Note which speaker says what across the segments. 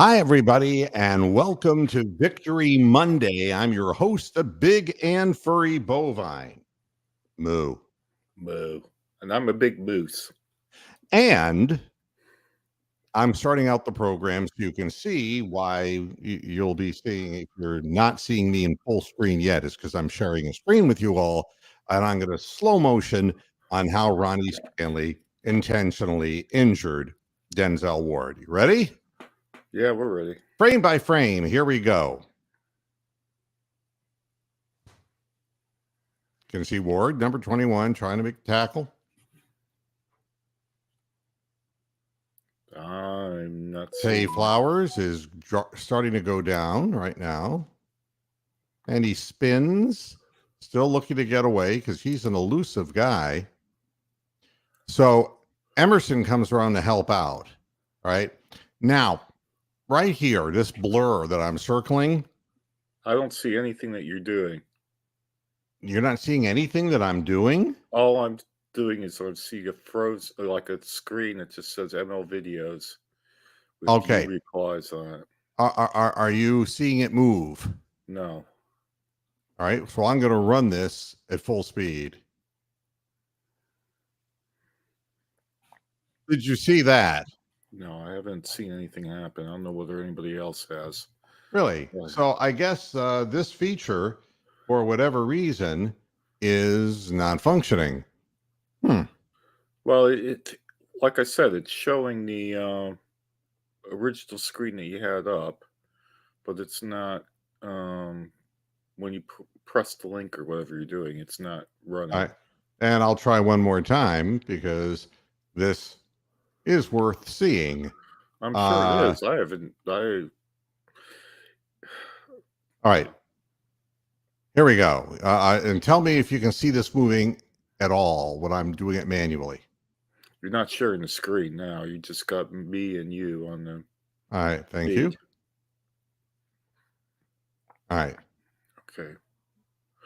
Speaker 1: Hi, everybody, and welcome to Victory Monday. I'm your host, the big and furry bovine, Moo.
Speaker 2: Moo. And I'm a big moose.
Speaker 1: And I'm starting out the program so you can see why you'll be seeing, if you're not seeing me in full screen yet, is because I'm sharing a screen with you all, and I'm going to slow motion on how Ronnie Stanley intentionally injured Denzel Ward. You ready?
Speaker 2: Yeah, we're ready.
Speaker 1: Frame by frame, here we go. Can you see Ward, number 21, trying to make a tackle?
Speaker 2: I'm not
Speaker 1: Tay
Speaker 2: seeing.
Speaker 1: Flowers is starting to go down right now. And he spins, still looking to get away because he's an elusive guy. So Emerson comes around to help out, right? Now, right here, this blur that I'm circling.
Speaker 2: I don't see anything that you're doing.
Speaker 1: You're not seeing anything that I'm doing?
Speaker 2: All I'm doing is sort of see like a screen that just says ML videos with
Speaker 1: Okay.
Speaker 2: view replies on it.
Speaker 1: Are you seeing it move?
Speaker 2: No.
Speaker 1: All right, so I'm going to run this at full speed. Did you see that?
Speaker 2: No, I haven't seen anything happen. I don't know whether anybody else has.
Speaker 1: Really?
Speaker 2: Yeah.
Speaker 1: So I guess this feature, for whatever reason, is not functioning.
Speaker 2: Well, it like I said, it's showing the original screen that you had up, but it's not when you press the link or whatever you're doing, it's not running.
Speaker 1: And I'll try one more time because this is worth seeing.
Speaker 2: I'm sure it is. I haven't.
Speaker 1: All right. Here we go. And tell me if you can see this moving at all when I'm doing it manually.
Speaker 2: You're not sharing the screen now. You just got me and you on the.
Speaker 1: All right. Thank you. All right.
Speaker 2: Okay.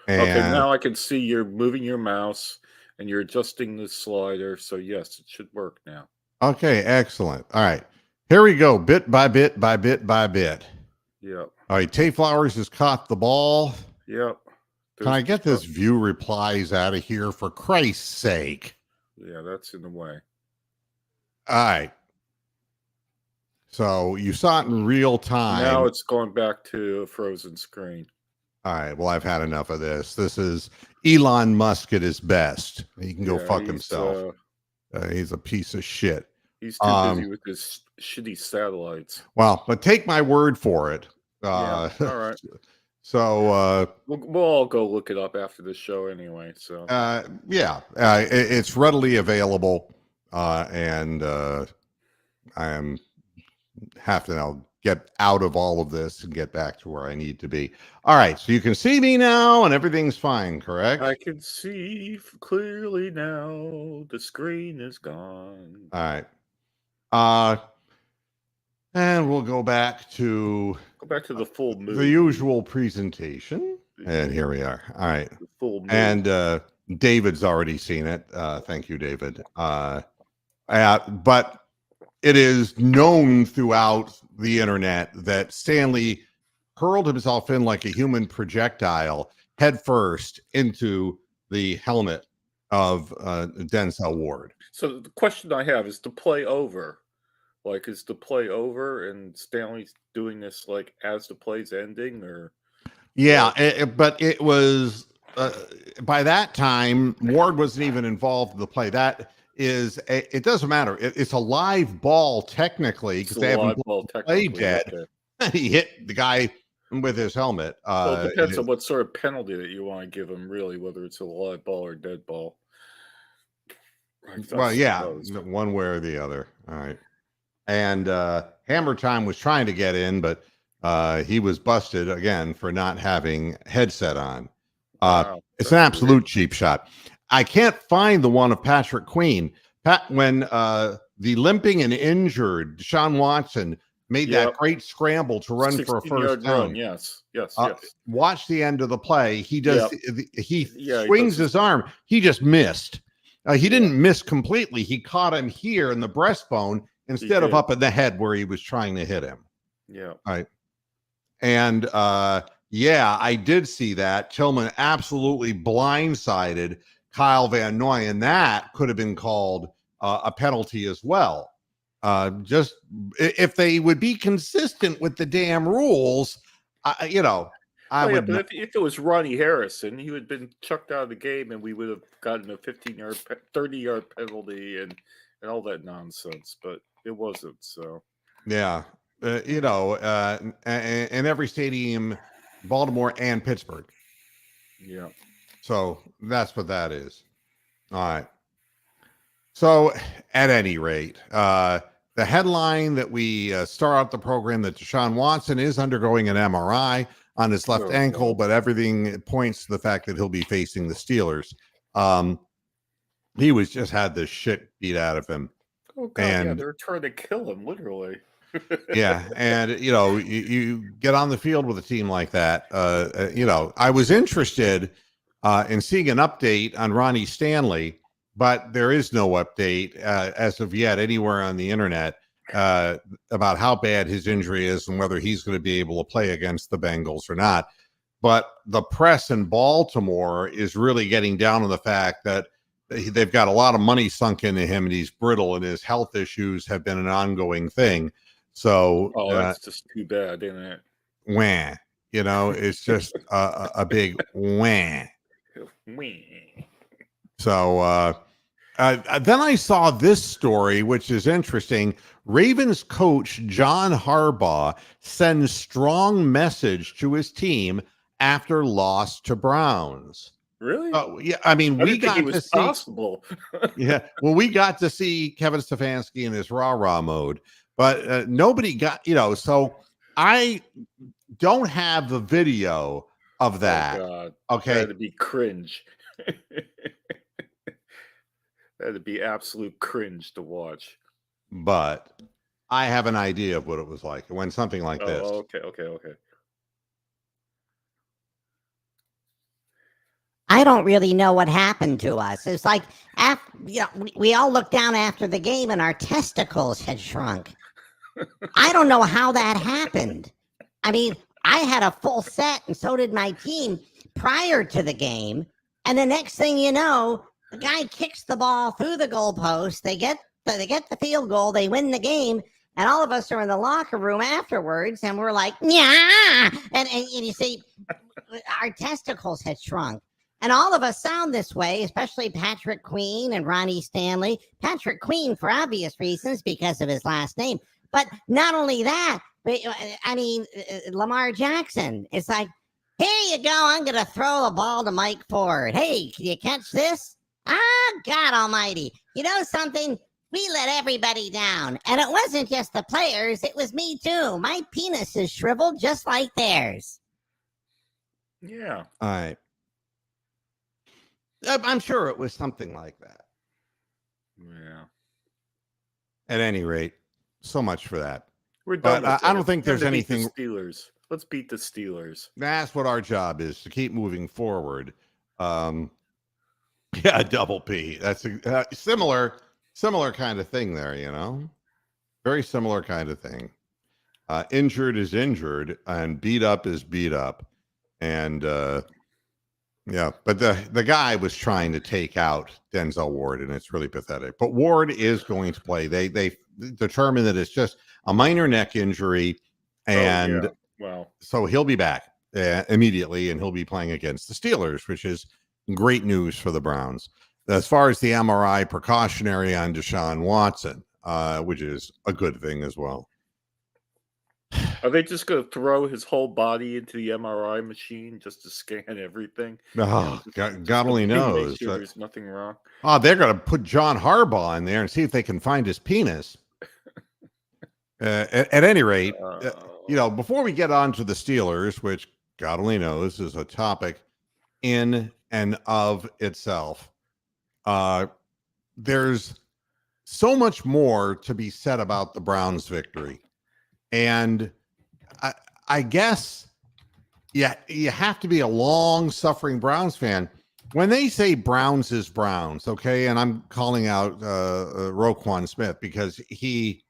Speaker 1: And
Speaker 2: okay. Now I can see you're moving your mouse and you're adjusting the slider. So yes, it should work now.
Speaker 1: Okay. Excellent. All right. Here we go. Bit by bit by bit by bit.
Speaker 2: Yep.
Speaker 1: All right. Tay Flowers has caught the ball.
Speaker 2: Yep.
Speaker 1: Can I get this view replies out of here for Christ's sake?
Speaker 2: Yeah, that's in the way.
Speaker 1: All right. So you saw it in real time.
Speaker 2: Now it's going back to a frozen screen.
Speaker 1: All right. Well, I've had enough of this. This is Elon Musk at his best. He can go fuck himself. He's a piece of shit.
Speaker 2: He's too busy with his shitty satellites.
Speaker 1: Well, but take my word for it.
Speaker 2: Yeah, all right.
Speaker 1: So
Speaker 2: we'll all go look it up after the show anyway. So
Speaker 1: yeah, it's readily available, and I have to now get out of all of this and get back to where I need to be. All right, so you can see me now, and everything's fine, correct?
Speaker 2: I can see clearly now. The screen is gone.
Speaker 1: All right. And we'll go back to
Speaker 2: the full movie.
Speaker 1: The usual presentation. And here we are. All right.
Speaker 2: The full movie.
Speaker 1: And David's already seen it. Thank you, David. But it is known throughout the internet that Stanley hurled himself in like a human projectile headfirst into the helmet of Denzel Ward.
Speaker 2: So the question I have is the play over. Like, is the play over and Stanley's doing this like as the play's ending, or?
Speaker 1: Yeah, but it was by that time Ward wasn't even involved in the play. It doesn't matter. It's a live ball technically because they haven't played yet. Okay. He hit the guy with his helmet.
Speaker 2: Well, it depends on what sort of penalty that you want to give him, really, whether it's a live ball or dead ball.
Speaker 1: Well, yeah, one way or the other. All right. And Hammer Time was trying to get in, but he was busted again for not having headset on.
Speaker 2: Wow,
Speaker 1: it's an absolute cheap shot. I can't find the one of Patrick Queen. When the limping and injured Deshaun Watson made that great scramble to run for a first down.
Speaker 2: Yes.
Speaker 1: Watch the end of the play. He does. He swings his arm. He just missed. He didn't miss completely. He caught him here in the breastbone instead of up in the head where he was trying to hit him.
Speaker 2: Yeah.
Speaker 1: Right. And yeah, I did see that. Tillman absolutely blindsided Kyle Van Noy, and that could have been called a penalty as well. Just if they would be consistent with the damn rules, I
Speaker 2: Oh yeah,
Speaker 1: would
Speaker 2: but
Speaker 1: not.
Speaker 2: if it was Ronnie Harrison, he would have been chucked out of the game, and we would have gotten a 30-yard penalty, and all that nonsense. But it wasn't. So
Speaker 1: Yeah. In every stadium, Baltimore and Pittsburgh.
Speaker 2: yeah.
Speaker 1: So that's what that is. All right. So, at any rate, the headline that we start out the program that Deshaun Watson is undergoing an MRI on his left
Speaker 2: Oh
Speaker 1: ankle,
Speaker 2: god.
Speaker 1: but everything points to the fact that he'll be facing the Steelers. Um, he was just had the shit beat out of him,
Speaker 2: Oh god. Yeah,
Speaker 1: and
Speaker 2: they're trying to kill him, literally.
Speaker 1: yeah, and you get on the field with a team like that. I was interested in seeing an update on Ronnie Stanley, but there is no update as of yet anywhere on the internet about how bad his injury is and whether he's going to be able to play against the Bengals or not. But the press in Baltimore is really getting down on the fact that they've got a lot of money sunk into him, and he's brittle, and his health issues have been an ongoing thing. So,
Speaker 2: Oh, that's just too bad, isn't it?
Speaker 1: wah, it's just a big wah.
Speaker 2: Wee.
Speaker 1: So then I saw this story, which is interesting. Ravens coach John Harbaugh sends strong message to his team after loss to Browns.
Speaker 2: Really?
Speaker 1: Oh yeah, I mean
Speaker 2: I
Speaker 1: we
Speaker 2: didn't think it
Speaker 1: got to
Speaker 2: was
Speaker 1: see.
Speaker 2: possible.
Speaker 1: Yeah, well, we got to see Kevin Stefanski in his rah-rah mode, but nobody got, so I don't have the video of
Speaker 2: Oh
Speaker 1: that.
Speaker 2: god. That had
Speaker 1: Okay.
Speaker 2: to be cringe. That'd be absolute cringe to watch.
Speaker 1: But I have an idea of what it was like when something like this.
Speaker 2: Oh, okay.
Speaker 3: I don't really know what happened to us. It's like we all looked down after the game and our testicles had shrunk. I don't know how that happened. I mean, I had a full set and so did my team prior to the game. And the next thing you know, the guy kicks the ball through the goalpost. They get the field goal. They win the game. And all of us are in the locker room afterwards. And we're like, yeah. And you see, our testicles had shrunk. And all of us sound this way, especially Patrick Queen and Ronnie Stanley. Patrick Queen, for obvious reasons, because of his last name. But not only that, but I mean, Lamar Jackson. It's like, here you go. I'm going to throw a ball to Mike Ford. Hey, can you catch this? Ah, God almighty. You know something? We let everybody down. And it wasn't just the players. It was me, too. My penis is shriveled just like theirs.
Speaker 2: Yeah.
Speaker 1: All right. I'm sure it was something like that.
Speaker 2: Yeah.
Speaker 1: At any rate, so much for that.
Speaker 2: We're done
Speaker 1: But
Speaker 2: with
Speaker 1: I
Speaker 2: it.
Speaker 1: don't think
Speaker 2: It's time
Speaker 1: there's
Speaker 2: to beat the
Speaker 1: anything.
Speaker 2: Steelers. Let's beat the Steelers.
Speaker 1: That's what our job is, to keep moving forward. Yeah, double P. That's a similar kind of thing there, very similar kind of thing. Injured is injured and beat up is beat up. And yeah, but the guy was trying to take out Denzel Ward, and it's really pathetic. But Ward is going to play. They determined that it's just a minor neck injury, and
Speaker 2: Wow.
Speaker 1: so he'll be back immediately, and he'll be playing against the Steelers, which is great news for the Browns. As far as the MRI precautionary on Deshaun Watson, which is a good thing as well.
Speaker 2: Are they just going to throw his whole body into the MRI machine just to scan everything?
Speaker 1: Oh,
Speaker 2: Just
Speaker 1: God only
Speaker 2: to
Speaker 1: knows.
Speaker 2: Make sure there's nothing wrong.
Speaker 1: Oh, they're going to put John Harbaugh in there and see if they can find his penis. At any rate, before we get on to the Steelers, which God only knows is a topic in and of itself, there's so much more to be said about the Browns' victory. And I guess, yeah, you have to be a long-suffering Browns fan. When they say Browns is Browns, okay, and I'm calling out Roquan Smith because he,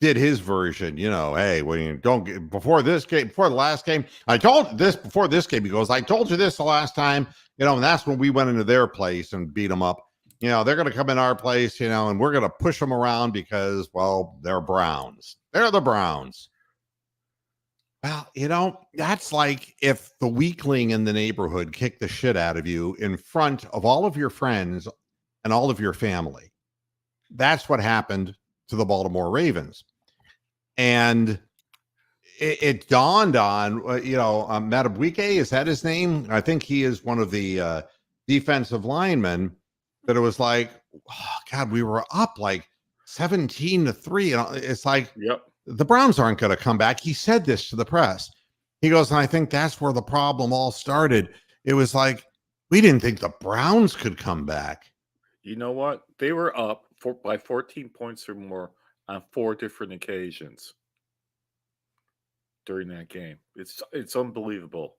Speaker 1: did his version, hey, when you don't get before the last game, I told this before this game, he goes, I told you this the last time, and that's when we went into their place and beat them up. They're going to come in our place, and we're going to push them around because, well, they're Browns. They're the Browns. Well, that's like if the weakling in the neighborhood kicked the shit out of you in front of all of your friends and all of your family. That's what happened to the Baltimore Ravens. And it dawned on, Matabwike, is that his name? I think he is one of the defensive linemen, that it was like, oh, God, we were up like 17-3. It's like,
Speaker 2: Yep.
Speaker 1: The Browns aren't going to come back. He said this to the press. He goes, and I think that's where the problem all started. It was like, we didn't think the Browns could come back.
Speaker 2: You know what? They were up by 14 points or more on 4 different occasions during that game. It's unbelievable.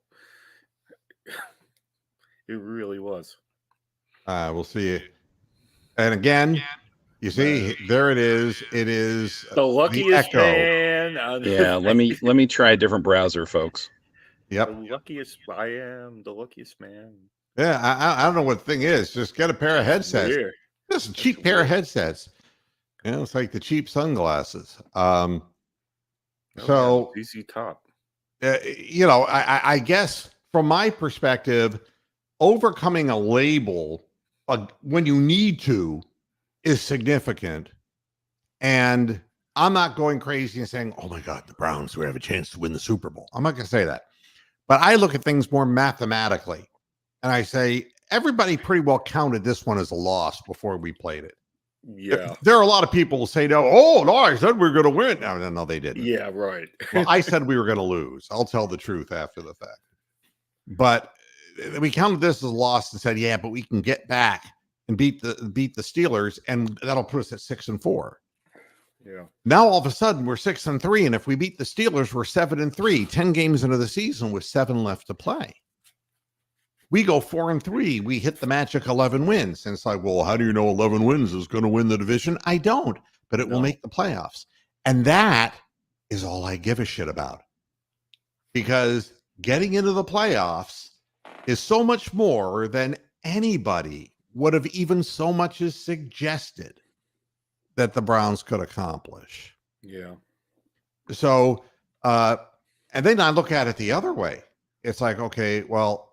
Speaker 2: It really was.
Speaker 1: We'll see. And again, you see, there it is. It is
Speaker 2: the luckiest man.
Speaker 4: Yeah, let me try a different browser, folks.
Speaker 1: Yep.
Speaker 2: The luckiest I am. The luckiest man.
Speaker 1: Yeah, I don't know what the thing is. Just get a pair of headsets.
Speaker 2: Weird.
Speaker 1: Just a cheap pair of headsets. It's like the cheap sunglasses. So
Speaker 2: easy top.
Speaker 1: I guess from my perspective, overcoming a label when you need to is significant. And I'm not going crazy and saying, oh my God, the Browns would have a chance to win the Super Bowl. I'm not going to say that. But I look at things more mathematically. And I say, everybody pretty well counted this one as a loss before we played it.
Speaker 2: Yeah.
Speaker 1: There are a lot of people who say, no, I said we were going to win. No, they didn't.
Speaker 2: Yeah, right.
Speaker 1: Well, I said we were going to lose. I'll tell the truth after the fact. But we counted this as a loss and said, yeah, but we can get back and beat the Steelers, and that'll put us at 6-4.
Speaker 2: Yeah.
Speaker 1: Now all of a sudden we're 6-3, and if we beat the Steelers, we're 7-3. 10 games into the season with 7 left to play. We go 4-3. We hit the magic 11 wins, and it's like, well, how do you know 11 wins is going to win the division? I don't, but it will make the playoffs, and that is all I give a shit about, because getting into the playoffs is so much more than anybody would have even so much as suggested that the Browns could accomplish.
Speaker 2: Yeah.
Speaker 1: So, and then I look at it the other way. It's like, okay, well,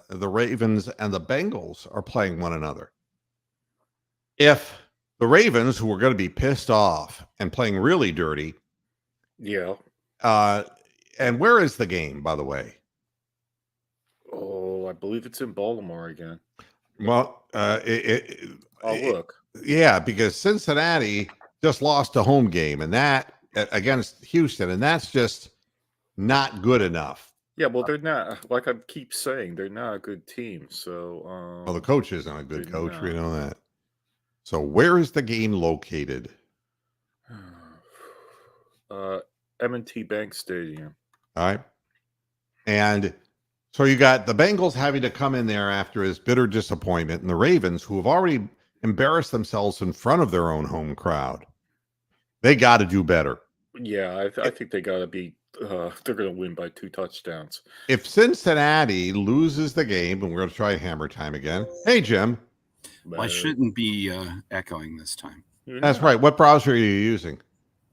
Speaker 1: the Ravens and the Bengals are playing one another. If the Ravens, who are going to be pissed off and playing really dirty.
Speaker 2: Yeah.
Speaker 1: And where is the game, by the way?
Speaker 2: Oh, I believe it's in Baltimore again.
Speaker 1: Well,
Speaker 2: I'll look.
Speaker 1: Yeah, because Cincinnati just lost a home game, and that against Houston, and that's just not good enough.
Speaker 2: Yeah, well, they're not, like I keep saying, they're not a good team. So,
Speaker 1: well, the coach isn't a good coach. We know that. So, where is the game located?
Speaker 2: M&T Bank Stadium.
Speaker 1: All right, and so you got the Bengals having to come in there after his bitter disappointment, and the Ravens, who have already embarrassed themselves in front of their own home crowd. They got to do better.
Speaker 2: Yeah, I think they got to be. They're going to win by 2 touchdowns.
Speaker 1: If Cincinnati loses the game, and we're going to try hammer time again. Hey, Jim.
Speaker 4: Well, I shouldn't be echoing this time.
Speaker 1: That's right. What browser are you using?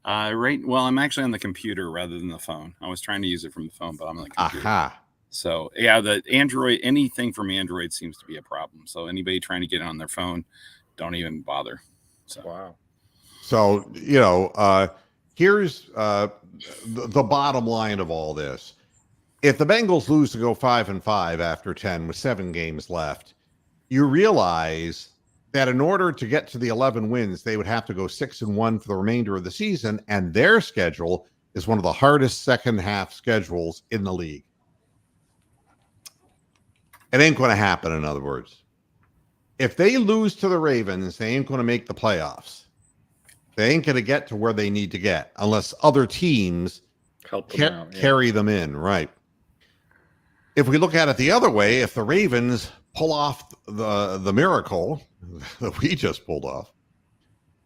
Speaker 4: Well, I'm actually on the computer rather than the phone. I was trying to use it from the phone, but I'm on the computer.
Speaker 1: Aha.
Speaker 4: So, yeah, the Android, anything from Android seems to be a problem. So anybody trying to get it on their phone, don't even bother. So.
Speaker 2: Wow.
Speaker 1: So, here's the bottom line of all this. If the Bengals lose to go 5-5 after 10 with 7 games left, you realize that in order to get to the 11 wins, they would have to go 6-1 for the remainder of the season, and their schedule is one of the hardest second half schedules in the league. It ain't going to happen, in other words. If they lose to the Ravens, they ain't going to make the playoffs. They ain't going to get to where they need to get unless other teams
Speaker 2: help them out,
Speaker 1: carry them in, right? If we look at it the other way, if the Ravens pull off the miracle that we just pulled off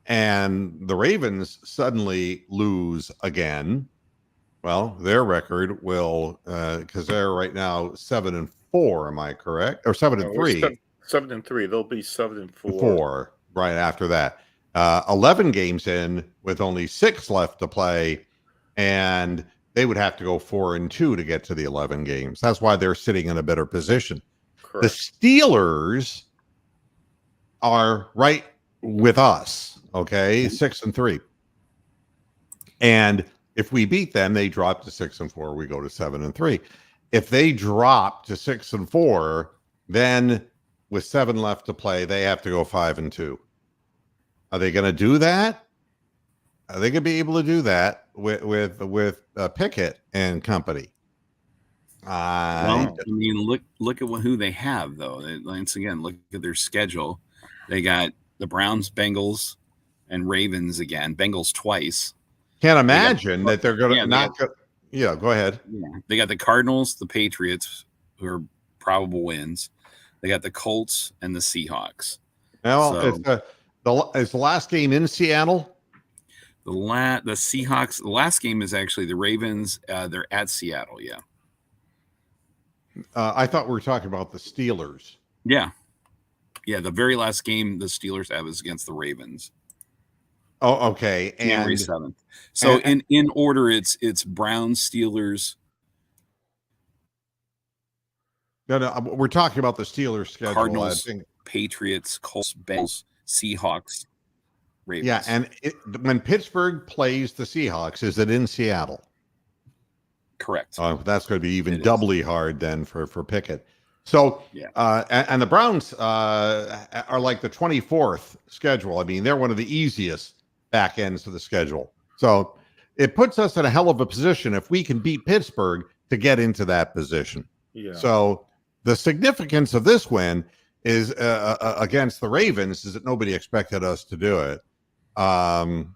Speaker 1: and the Ravens suddenly lose again, well, their record will, because they're right now 7-4. Am I correct? Or 7-3?
Speaker 2: 7-3. They'll be 7-4.
Speaker 1: 4 right after that. 11 games in with only 6 left to play, and they would have to go 4-2 to get to the 11 games. That's why they're sitting in a better position.
Speaker 2: Correct.
Speaker 1: The Steelers are right with us, okay, 6-3. And if we beat them, they drop to 6-4. We go to 7-3. If they drop to 6-4, then with 7 left to play, they have to go 5-2. Are they going to do that? Are they going to be able to do that with Pickett and company?
Speaker 4: Well, I mean, look at who they have, though. Once again, look at their schedule. They got the Browns, Bengals, and Ravens again. Bengals twice.
Speaker 1: Can't imagine that they're going to go ahead.
Speaker 4: Yeah. They got the Cardinals, the Patriots, who are probable wins. They got the Colts and the Seahawks.
Speaker 1: Well, it's the last game in Seattle.
Speaker 4: The Seahawks. The last game is actually the Ravens. They're at Seattle. Yeah.
Speaker 1: I thought we were talking about the Steelers.
Speaker 4: Yeah. Yeah. The very last game the Steelers have is against the Ravens.
Speaker 1: Oh, okay.
Speaker 4: January 7th. So in order, it's Browns, Steelers.
Speaker 1: No, we're talking about the Steelers schedule.
Speaker 4: Cardinals, Patriots, Colts, Bengals, Seahawks, Ravens.
Speaker 1: Yeah, and when Pittsburgh plays the Seahawks, is it in Seattle?
Speaker 4: Correct.
Speaker 1: That's going to be even doubly hard then for Pickett. So, and the Browns are like the 24th schedule. I mean, they're one of the easiest back ends of the schedule. So it puts us in a hell of a position if we can beat Pittsburgh to get into that position.
Speaker 2: Yeah.
Speaker 1: So the significance of this win is against the Ravens is that nobody expected us to do it. And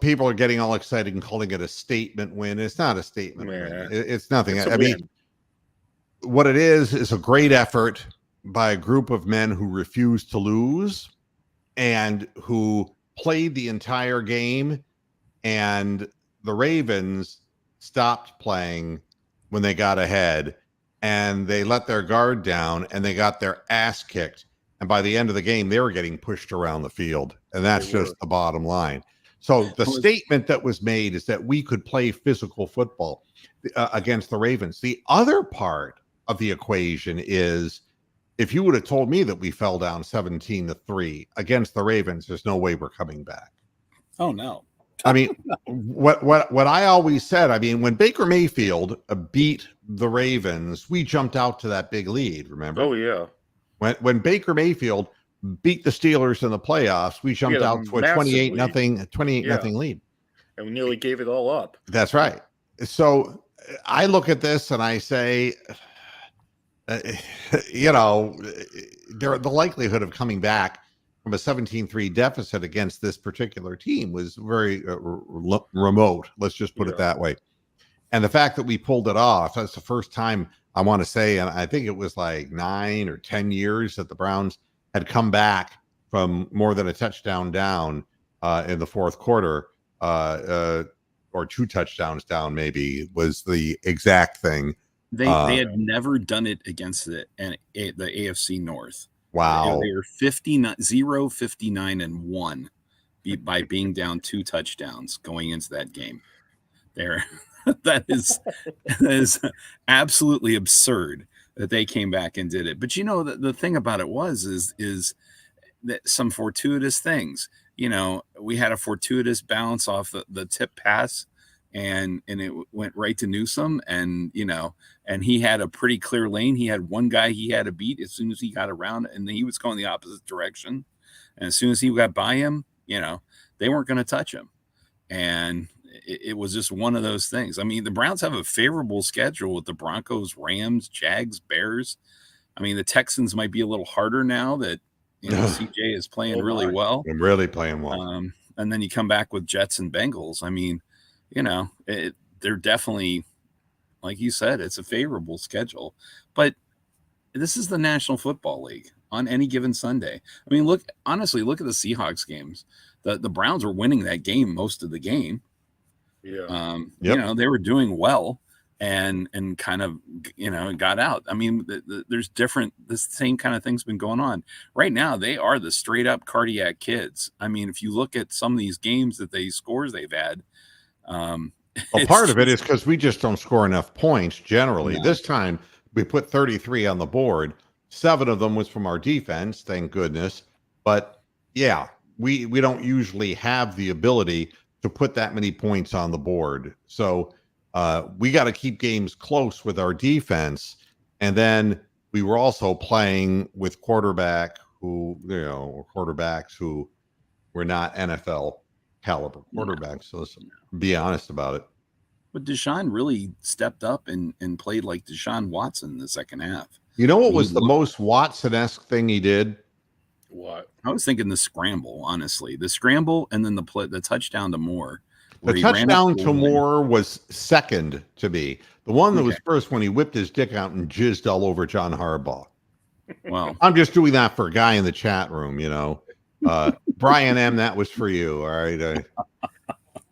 Speaker 1: people are getting all excited and calling it a statement win. It's not a statement win. It's nothing. I mean, what it is a great effort by a group of men who refuse to lose and who played the entire game. And the Ravens stopped playing when they got ahead, and they let their guard down, and they got their ass kicked. And by the end of the game, they were getting pushed around the field. And that's just the bottom line. So the statement that was made is that we could play physical football against the Ravens. The other part of the equation is, if you would have told me that we fell down 17-3 against the Ravens, there's no way we're coming back.
Speaker 4: Oh, no.
Speaker 1: I mean, what I always said, I mean, when Baker Mayfield beat the Ravens, we jumped out to that big lead, remember?
Speaker 2: Oh, yeah.
Speaker 1: When Baker Mayfield beat the Steelers in the playoffs, we jumped out to a 28-0 lead.
Speaker 2: And we nearly gave it all up.
Speaker 1: That's right. So I look at this and I say, the likelihood of coming back from a 17-3 deficit against this particular team was very remote. Let's just put it that way. And the fact that we pulled it off, that's the first time I want to say, and I think it was like 9 or 10 years that the Browns had come back from more than a touchdown down in the fourth quarter, or 2 touchdowns down, maybe was the exact thing.
Speaker 4: They had never done it against the AFC North.
Speaker 1: Wow.
Speaker 4: They were 59-1 by being down 2 touchdowns going into that game. That is absolutely absurd that they came back and did it. But the thing about it is that some fortuitous things. We had a fortuitous bounce off the tip pass, and it went right to Newsome, and he had a pretty clear lane. He had one guy he had to beat as soon as he got around, and he was going the opposite direction. And as soon as he got by him, they weren't going to touch him. And it was just one of those things. I mean, the Browns have a favorable schedule with the Broncos, Rams, Jags, Bears. I mean, the Texans might be a little harder now that CJ is playing really well.
Speaker 1: I'm really playing well.
Speaker 4: And then you come back with Jets and Bengals. I mean, they're definitely, like you said, it's a favorable schedule. But this is the National Football League. on any given Sunday. I mean, honestly, look at the Seahawks games. The Browns were winning that game most of the game.
Speaker 2: Yeah.
Speaker 4: You know, they were doing well and kind of, you know, got out. I mean, there's the same kind of thing's been going on right now. They are the straight up cardiac kids. I mean, if you look at some of these games scores they've had,
Speaker 1: well, part of it is because we just don't score enough points generally.
Speaker 4: No.
Speaker 1: This time we put 33 on the board. 7 of them was from our defense, thank goodness. But yeah, we don't usually have the ability to put that many points on the board. So we got to keep games close with our defense. And then we were also playing with quarterbacks who were not NFL caliber quarterbacks. So let's be honest about it.
Speaker 4: But Deshaun really stepped up and played like Deshaun Watson in the second half.
Speaker 1: You know what was the most Watson-esque thing he did?
Speaker 2: What?
Speaker 4: I was thinking the scramble, honestly. The scramble and then the touchdown to Moore.
Speaker 1: The touchdown to Moore was second to me. The one that was first when he whipped his dick out and jizzed all over John Harbaugh.
Speaker 4: Well,
Speaker 1: I'm just doing that for a guy in the chat room, you know. Brian M., that was for you, all right? I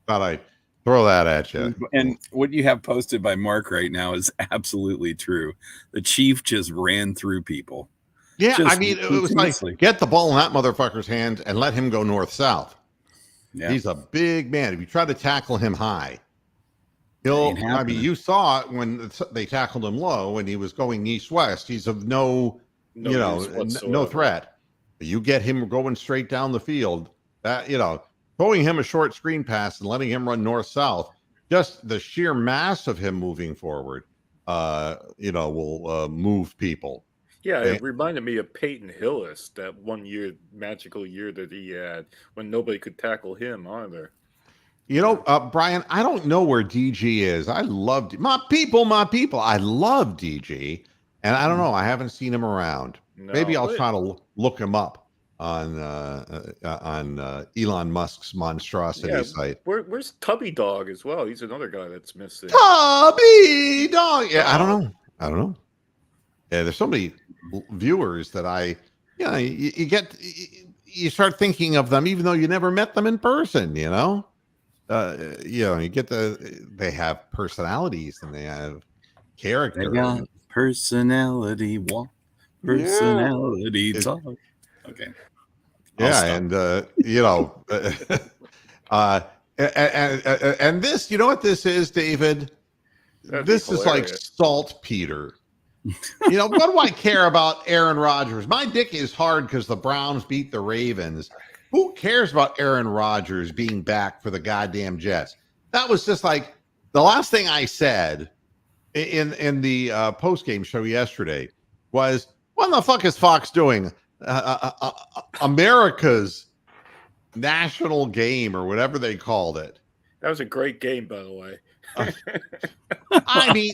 Speaker 1: thought I'd throw that at you.
Speaker 4: And what you have posted by Mark right now is absolutely true. The Chief just ran through people.
Speaker 1: Yeah, I mean, it was like, get the ball in that motherfucker's hands and let him go north-south. Yeah. He's a big man. If you try to tackle him high, I mean, you saw it when they tackled him low and he was going east-west. He's of no threat. But you get him going straight down the field, throwing him a short screen pass and letting him run north-south, just the sheer mass of him moving forward, will move people.
Speaker 2: Yeah, it reminded me of Peyton Hillis, that one year, magical year that he had when nobody could tackle him either.
Speaker 1: You know, Brian, I don't know where DG is. I loved my people. I love DG, and I don't know. I haven't seen him around. No, maybe I'll try to look him up on Elon Musk's monstrosity site.
Speaker 2: Where's Tubby Dog as well? He's another guy that's missing.
Speaker 1: Tubby Dog. Yeah, I don't know. Yeah, there's so many viewers that you start thinking of them even though you never met them in person, you know. You get they have personalities and they have character.
Speaker 4: They got personality talk. Okay.
Speaker 1: Yeah, and and this, you know what this is, David? This is like saltpeter. You know, what do I care about Aaron Rodgers? My dick is hard because the Browns beat the Ravens. Who cares about Aaron Rodgers being back for the goddamn Jets? That was just like the last thing I said in the post-game show yesterday was, what the fuck is Fox doing? America's national game or whatever they called it.
Speaker 2: That was a great game, by the way.
Speaker 1: I mean,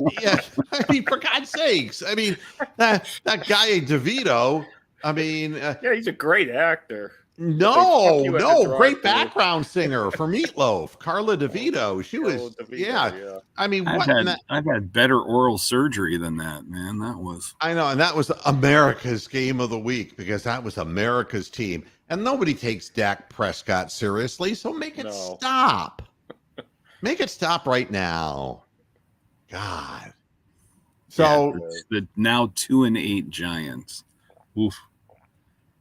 Speaker 1: for God's sakes. I mean, that guy DeVito, I mean.
Speaker 2: Yeah, he's a great actor.
Speaker 1: No, great background singer for Meatloaf, Carla DeVito. She was, yeah. I mean,
Speaker 4: I've had better oral surgery than that, man. That was.
Speaker 1: I know, and that was America's game of the week because that was America's team, and nobody takes Dak Prescott seriously. So make it stop. Make it stop right now. God. So
Speaker 4: the now 2-8 Giants. Oof.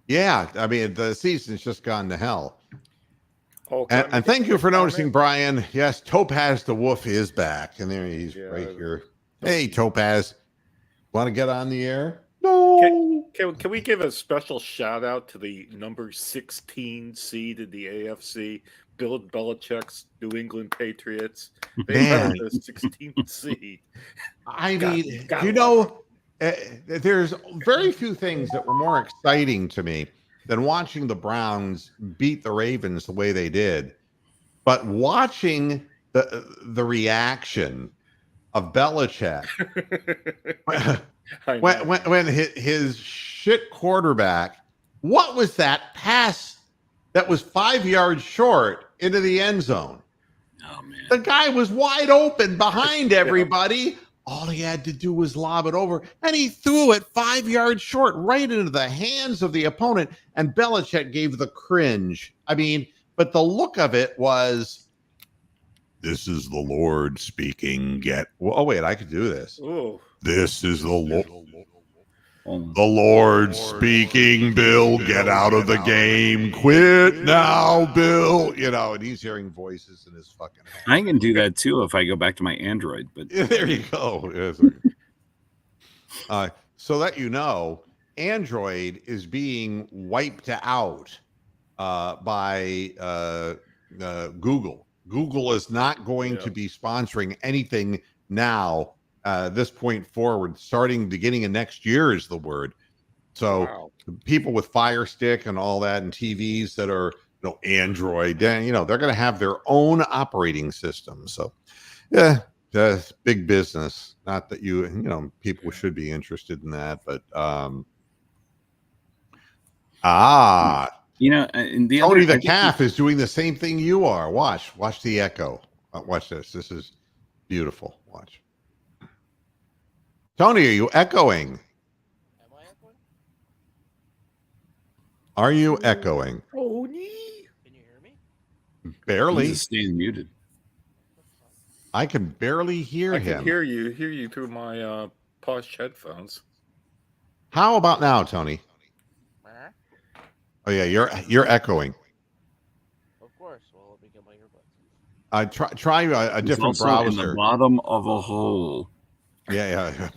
Speaker 1: Yeah, I mean, the season's just gone to hell. And thank you for noticing, Brian. Yes, Topaz the Wolf is back. And there he's right here. Hey, Topaz. Want to get on the air? No.
Speaker 2: Can we give a special shout out to the number 16 seed in the AFC, Bill Belichick's New England Patriots? They are the 16th seed.
Speaker 1: I mean, there's very few things that were more exciting to me than watching the Browns beat the Ravens the way they did. But watching the reaction of Belichick when his shit quarterback, what was that pass that was 5 yards short into the end zone?
Speaker 4: Oh, man.
Speaker 1: The guy was wide open behind everybody. all he had to do was lob it over, and he threw it 5 yards short, right into the hands of the opponent. And Belichick gave the cringe. I mean, but the look of it was, this is the Lord speaking. Oh, wait, I could do this.
Speaker 2: Oh,
Speaker 1: This is the Lord. The Lord speaking, Bill, get out of the game. Quit now, Bill. You know, and he's hearing voices in his fucking head.
Speaker 4: I can do that too if I go back to my Android. But
Speaker 1: There you go. So that you know, Android is being wiped out by Google. Google is not going to be sponsoring anything now. This point forward, starting beginning of next year is the word. So people with Fire Stick and all that, and TVs that are Android, they're going to have their own operating system. So yeah, that's big business. Not that people should be interested in that, but
Speaker 4: and the
Speaker 1: Tony the calf is doing the same thing you are. Watch the echo. Watch this. This is beautiful. Watch. Tony, are you echoing?
Speaker 5: Am I echoing?
Speaker 1: Are you echoing?
Speaker 2: Tony.
Speaker 5: Can you hear me?
Speaker 1: Barely.
Speaker 4: He's staying muted.
Speaker 1: I can barely hear
Speaker 2: I
Speaker 1: him.
Speaker 2: can hear you through my posh headphones.
Speaker 1: How about now, Tony?
Speaker 5: Huh?
Speaker 1: Oh yeah, you're echoing.
Speaker 5: Of course. Well, let me get my earbuds.
Speaker 1: Try a
Speaker 4: He's
Speaker 1: different
Speaker 4: also
Speaker 1: browser.
Speaker 4: in the bottom of a hole.
Speaker 1: Yeah.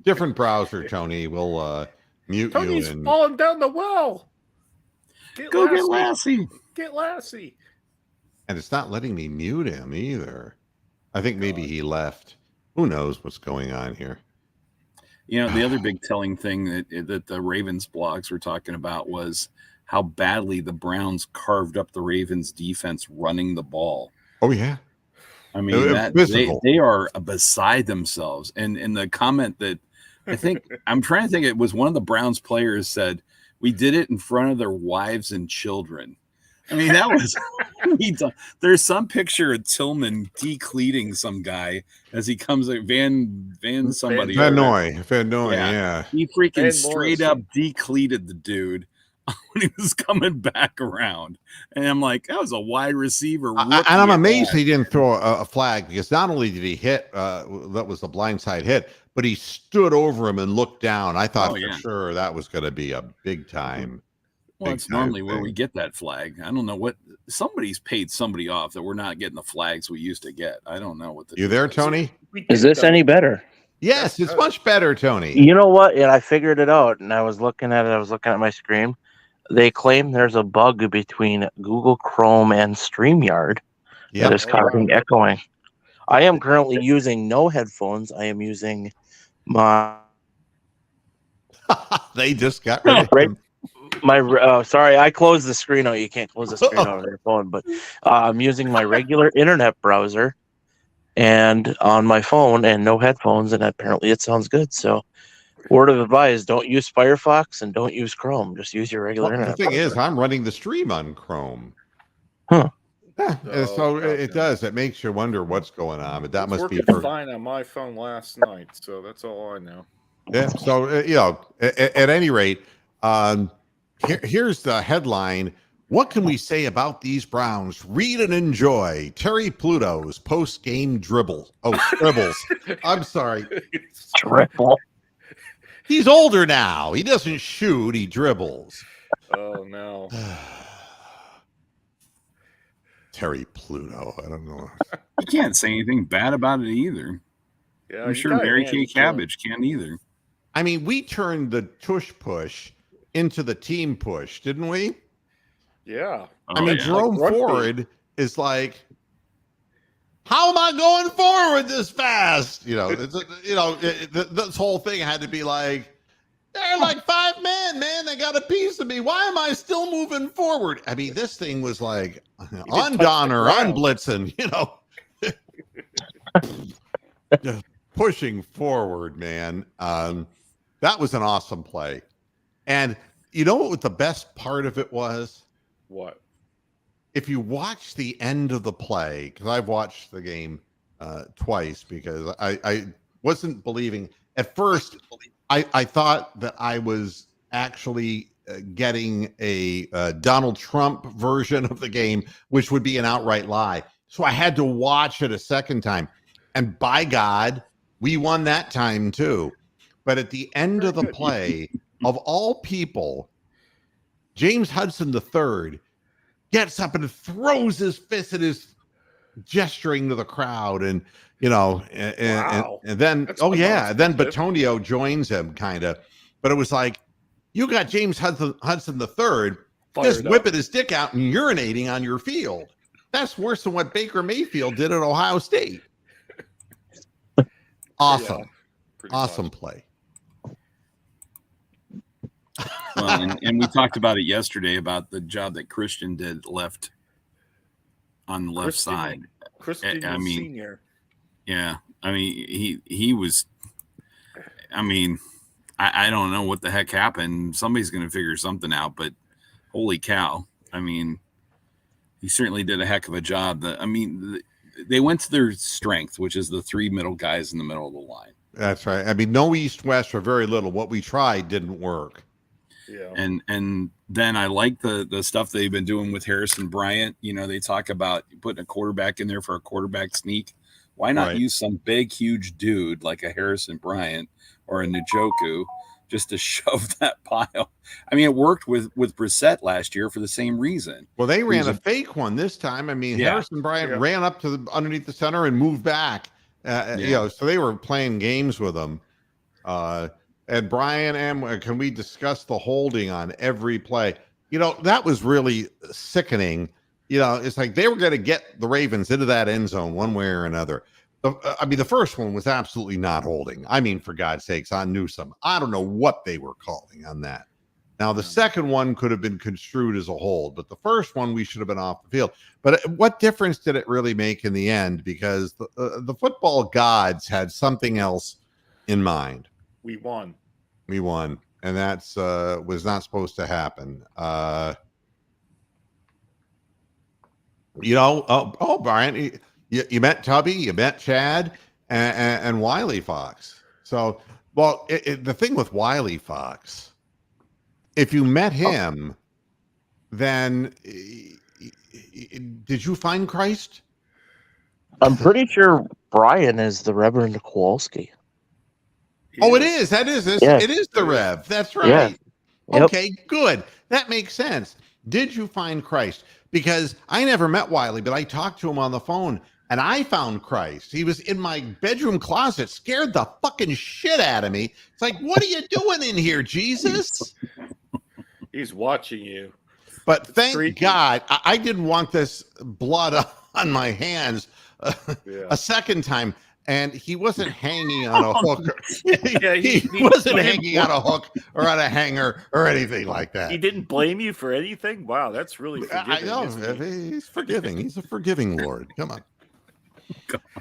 Speaker 1: Different browser, Tony. We'll mute
Speaker 2: Tony's
Speaker 1: you. And
Speaker 2: falling down the well.
Speaker 4: Get Lassie.
Speaker 2: Get Lassie.
Speaker 1: And it's not letting me mute him either. I think maybe he left. Who knows what's going on here?
Speaker 4: The other big telling thing that the Ravens blogs were talking about was how badly the Browns carved up the Ravens defense running the ball.
Speaker 1: Oh yeah.
Speaker 4: I mean, they are beside themselves. And in the comment that I'm trying to think, it was one of the Browns players said, we did it in front of their wives and children. I mean, that was there's some picture of Tillman decleating some guy as he comes Van somebody.
Speaker 1: Van Noy, yeah.
Speaker 4: He freaking straight up decleated the dude when he was coming back around. And I'm like, that was a wide receiver.
Speaker 1: And I'm amazed he didn't throw a flag, because not only did he hit, that was a blindside hit, but he stood over him and looked down. I thought for sure that was going to be a big time.
Speaker 4: Well, it's normally where we get that flag. I don't know what somebody's paid somebody off that we're not getting the flags we used to get. I don't know what
Speaker 1: you there, Tony?
Speaker 6: Is this any better?
Speaker 1: Yes, it's much better, Tony.
Speaker 6: You know what? Yeah, I figured it out, and I was looking at it. I was looking at my screen. They claim there's a bug between Google Chrome and StreamYard that is causing echoing. I am currently using no headphones. I am using my.
Speaker 1: They just got rid of him.
Speaker 6: Sorry, I closed the screen out. You can't close the screen out of your phone, but I'm using my regular internet browser and on my phone and no headphones, and apparently it sounds good. So, word of advice: don't use Firefox and don't use Chrome. Just use your regular internet.
Speaker 1: The thing is, I'm running the stream on Chrome.
Speaker 6: Huh.
Speaker 1: Yeah, so it does. It makes you wonder what's going on, but that must be
Speaker 2: fine on my phone last night. So that's all I know.
Speaker 1: Yeah. So at any rate, here's the headline. What can we say about these Browns? Read and enjoy. Terry Pluto's post-game dribble. Oh, dribbles. I'm sorry.
Speaker 6: Dribble.
Speaker 1: He's older now. He doesn't shoot. He dribbles.
Speaker 2: Oh, no.
Speaker 1: Terry Pluto. I don't know.
Speaker 4: You can't say anything bad about it either.
Speaker 2: Yeah,
Speaker 4: I'm sure Mary Kay Cabbage can't either.
Speaker 1: I mean, we turned the tush push into the team push, didn't we?
Speaker 2: Yeah.
Speaker 1: I mean, Jerome Ford is like, how am I going forward this fast? This whole thing had to be like, they're like 5 men, man. They got a piece of me. Why am I still moving forward? I mean, this thing was like on Donner, on Blitzen, just pushing forward, man. That was an awesome play. And you know what the best part of it was?
Speaker 2: What?
Speaker 1: If you watch the end of the play, because I've watched the game twice, because I wasn't believing. At first, I thought that I was actually getting a Donald Trump version of the game, which would be an outright lie. So I had to watch it a second time. And by God, we won that time too. But at the end of the play, of all people, James Hudson III gets up and throws his fist at his gesturing to the crowd, and and then
Speaker 2: That's
Speaker 1: then
Speaker 2: demonstrative.
Speaker 1: Batonio joins him kind of, but it was like, you got James Hudson III just whipping his dick out and urinating on your field. That's worse than what Baker Mayfield did at Ohio State. Awesome. Awesome play.
Speaker 4: Well, and we talked about it yesterday about the job that Christian did on the left side.
Speaker 2: Christian Senior.
Speaker 4: Yeah. I mean, he was. I mean, I don't know what the heck happened. Somebody's going to figure something out, but holy cow! I mean, he certainly did a heck of a job. They went to their strength, which is the three middle guys in the middle of the line.
Speaker 1: That's right. I mean, no east-west or very little. What we tried didn't work.
Speaker 2: Yeah.
Speaker 4: And then I like the stuff they've been doing with Harrison Bryant. You know, they talk about putting a quarterback in there for a quarterback sneak. Why not use some big, huge dude like a Harrison Bryant or a Njoku just to shove that pile? I mean, it worked with Brissett last year for the same reason.
Speaker 1: Well, they ran a fake one this time. I mean, Harrison Bryant ran up to underneath the center and moved back. So they were playing games with him. And Brian, can we discuss the holding on every play? You know, that was really sickening. You know, it's like they were going to get the Ravens into that end zone one way or another. The first one was absolutely not holding. I mean, for God's sakes, on Newsome. I don't know what they were calling on that. Now, the second one could have been construed as a hold, but the first one, we should have been off the field. But what difference did it really make in the end? Because the football gods had something else in mind.
Speaker 2: We won.
Speaker 1: And that's was not supposed to happen. Brian, you met Tubby, you met Chad, and Wiley Fox. So, the thing with Wiley Fox, if you met him, then did you find Christ?
Speaker 6: I'm pretty sure Brian is the Reverend Kowalski.
Speaker 1: It is. That is. It is the Rev. That's right.
Speaker 6: Yeah. Yep.
Speaker 1: Okay, good. That makes sense. Did you find Christ? Because I never met Wiley, but I talked to him on the phone, and I found Christ. He was in my bedroom closet, scared the fucking shit out of me. It's like, what are you doing in here, Jesus?
Speaker 2: He's watching you.
Speaker 1: But thank God, I didn't want this blood on my hands a second time. And he wasn't hanging on a hook. He wasn't hanging on a hook or on a hanger or anything like that.
Speaker 2: He didn't blame you for anything? Wow, that's really forgiving.
Speaker 1: I know. He's forgiving. He's a forgiving Lord. Come on.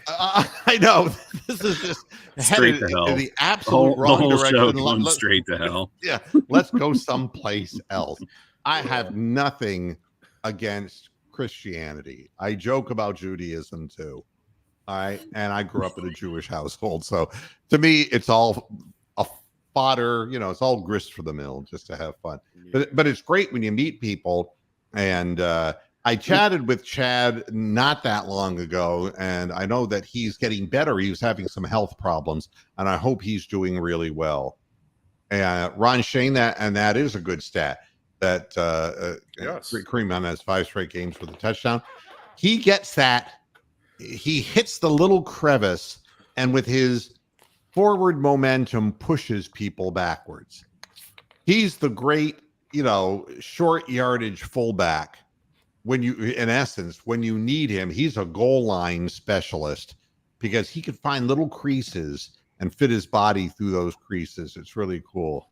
Speaker 1: I know. This is just
Speaker 4: straight to hell.
Speaker 1: In the absolute wrong direction.
Speaker 4: Let's straight to hell.
Speaker 1: Yeah, let's go someplace else. I have nothing against Christianity. I joke about Judaism too. All right. And I grew up in a Jewish household. So to me, it's all a fodder, it's all grist for the mill just to have fun. But it's great when you meet people. And I chatted with Chad not that long ago, and I know that he's getting better. He was having some health problems, and I hope he's doing really well. And Ron Shane, that is a good stat. That Kareem Hunt has 5 straight games with a touchdown. He gets that. He hits the little crevice and with his forward momentum pushes people backwards. He's the great, short yardage fullback. When you need him, he's a goal line specialist because he could find little creases and fit his body through those creases. It's really cool.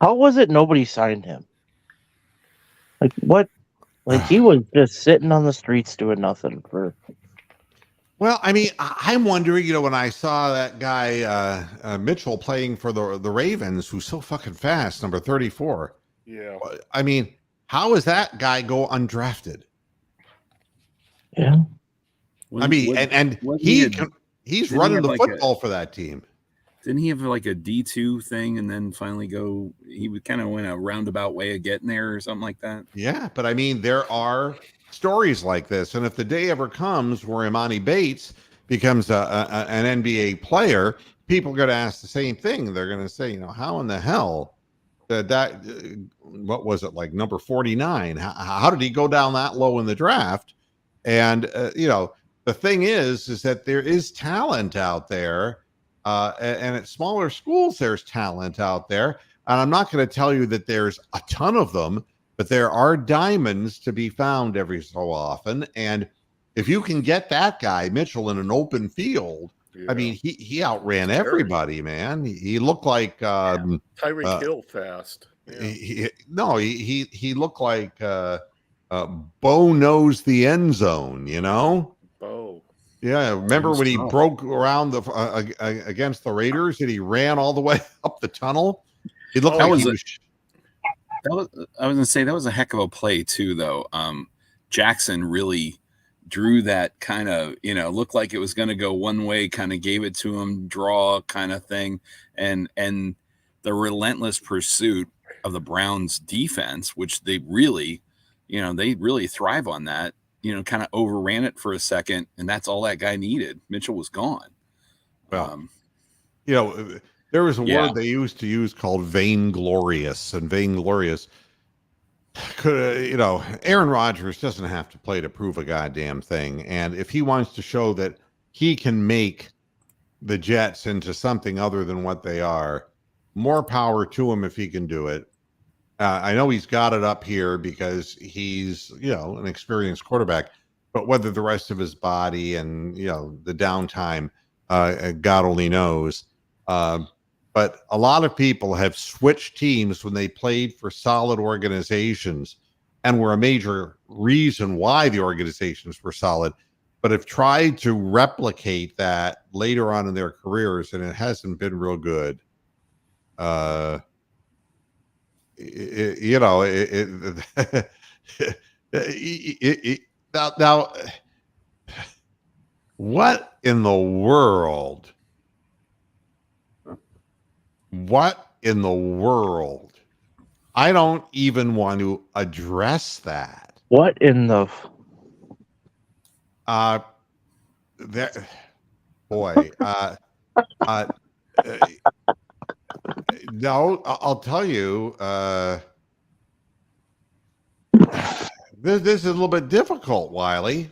Speaker 6: How was it nobody signed him? Like what? Like he was just sitting on the streets doing nothing for.
Speaker 1: Well, I mean, I'm wondering, when I saw that guy Mitchell playing for the Ravens, who's so fucking fast, number 34.
Speaker 2: Yeah.
Speaker 1: I mean, how does that guy go undrafted?
Speaker 6: Yeah.
Speaker 1: He's running the football for that team.
Speaker 4: Didn't he have like a D2 thing and then finally go? He would kind of went a roundabout way of getting there or something like that.
Speaker 1: Yeah, but I mean, there are stories like this, and if the day ever comes where Imani Bates becomes an NBA player, people are going to ask the same thing. They're going to say, how in the hell what was it, like number 49? How did he go down that low in the draft? And the thing is that there is talent out there, and at smaller schools, there's talent out there. And I'm not going to tell you that there's a ton of them, but there are diamonds to be found every so often. And if you can get that guy, Mitchell, in an open field, I mean, he outran everybody, man. He looked like
Speaker 2: Tyreek Hill fast.
Speaker 1: He looked like Bo knows the end zone,
Speaker 2: Bo.
Speaker 1: Yeah, remember when he broke around against the Raiders and he ran all the way up the tunnel? He looked like
Speaker 4: I was going to say that was a heck of a play too, though. Jackson really drew that kind of, looked like it was going to go one way, kind of gave it to him, draw kind of thing. And the relentless pursuit of the Browns defense, which they really thrive on that, kind of overran it for a second. And that's all that guy needed. Mitchell was gone.
Speaker 1: Well, there was a word they used to use called vainglorious, and vainglorious Aaron Rodgers doesn't have to play to prove a goddamn thing. And if he wants to show that he can make the Jets into something other than what they are, more power to him if he can do it. I know he's got it up here because he's, an experienced quarterback, but whether the rest of his body and, the downtime, God only knows. But a lot of people have switched teams when they played for solid organizations and were a major reason why the organizations were solid, but have tried to replicate that later on in their careers, and it hasn't been real good. Now, what in the world? What in the world? I don't even want to address that.
Speaker 6: What in the?
Speaker 1: No, I'll tell you. This is a little bit difficult, Wiley,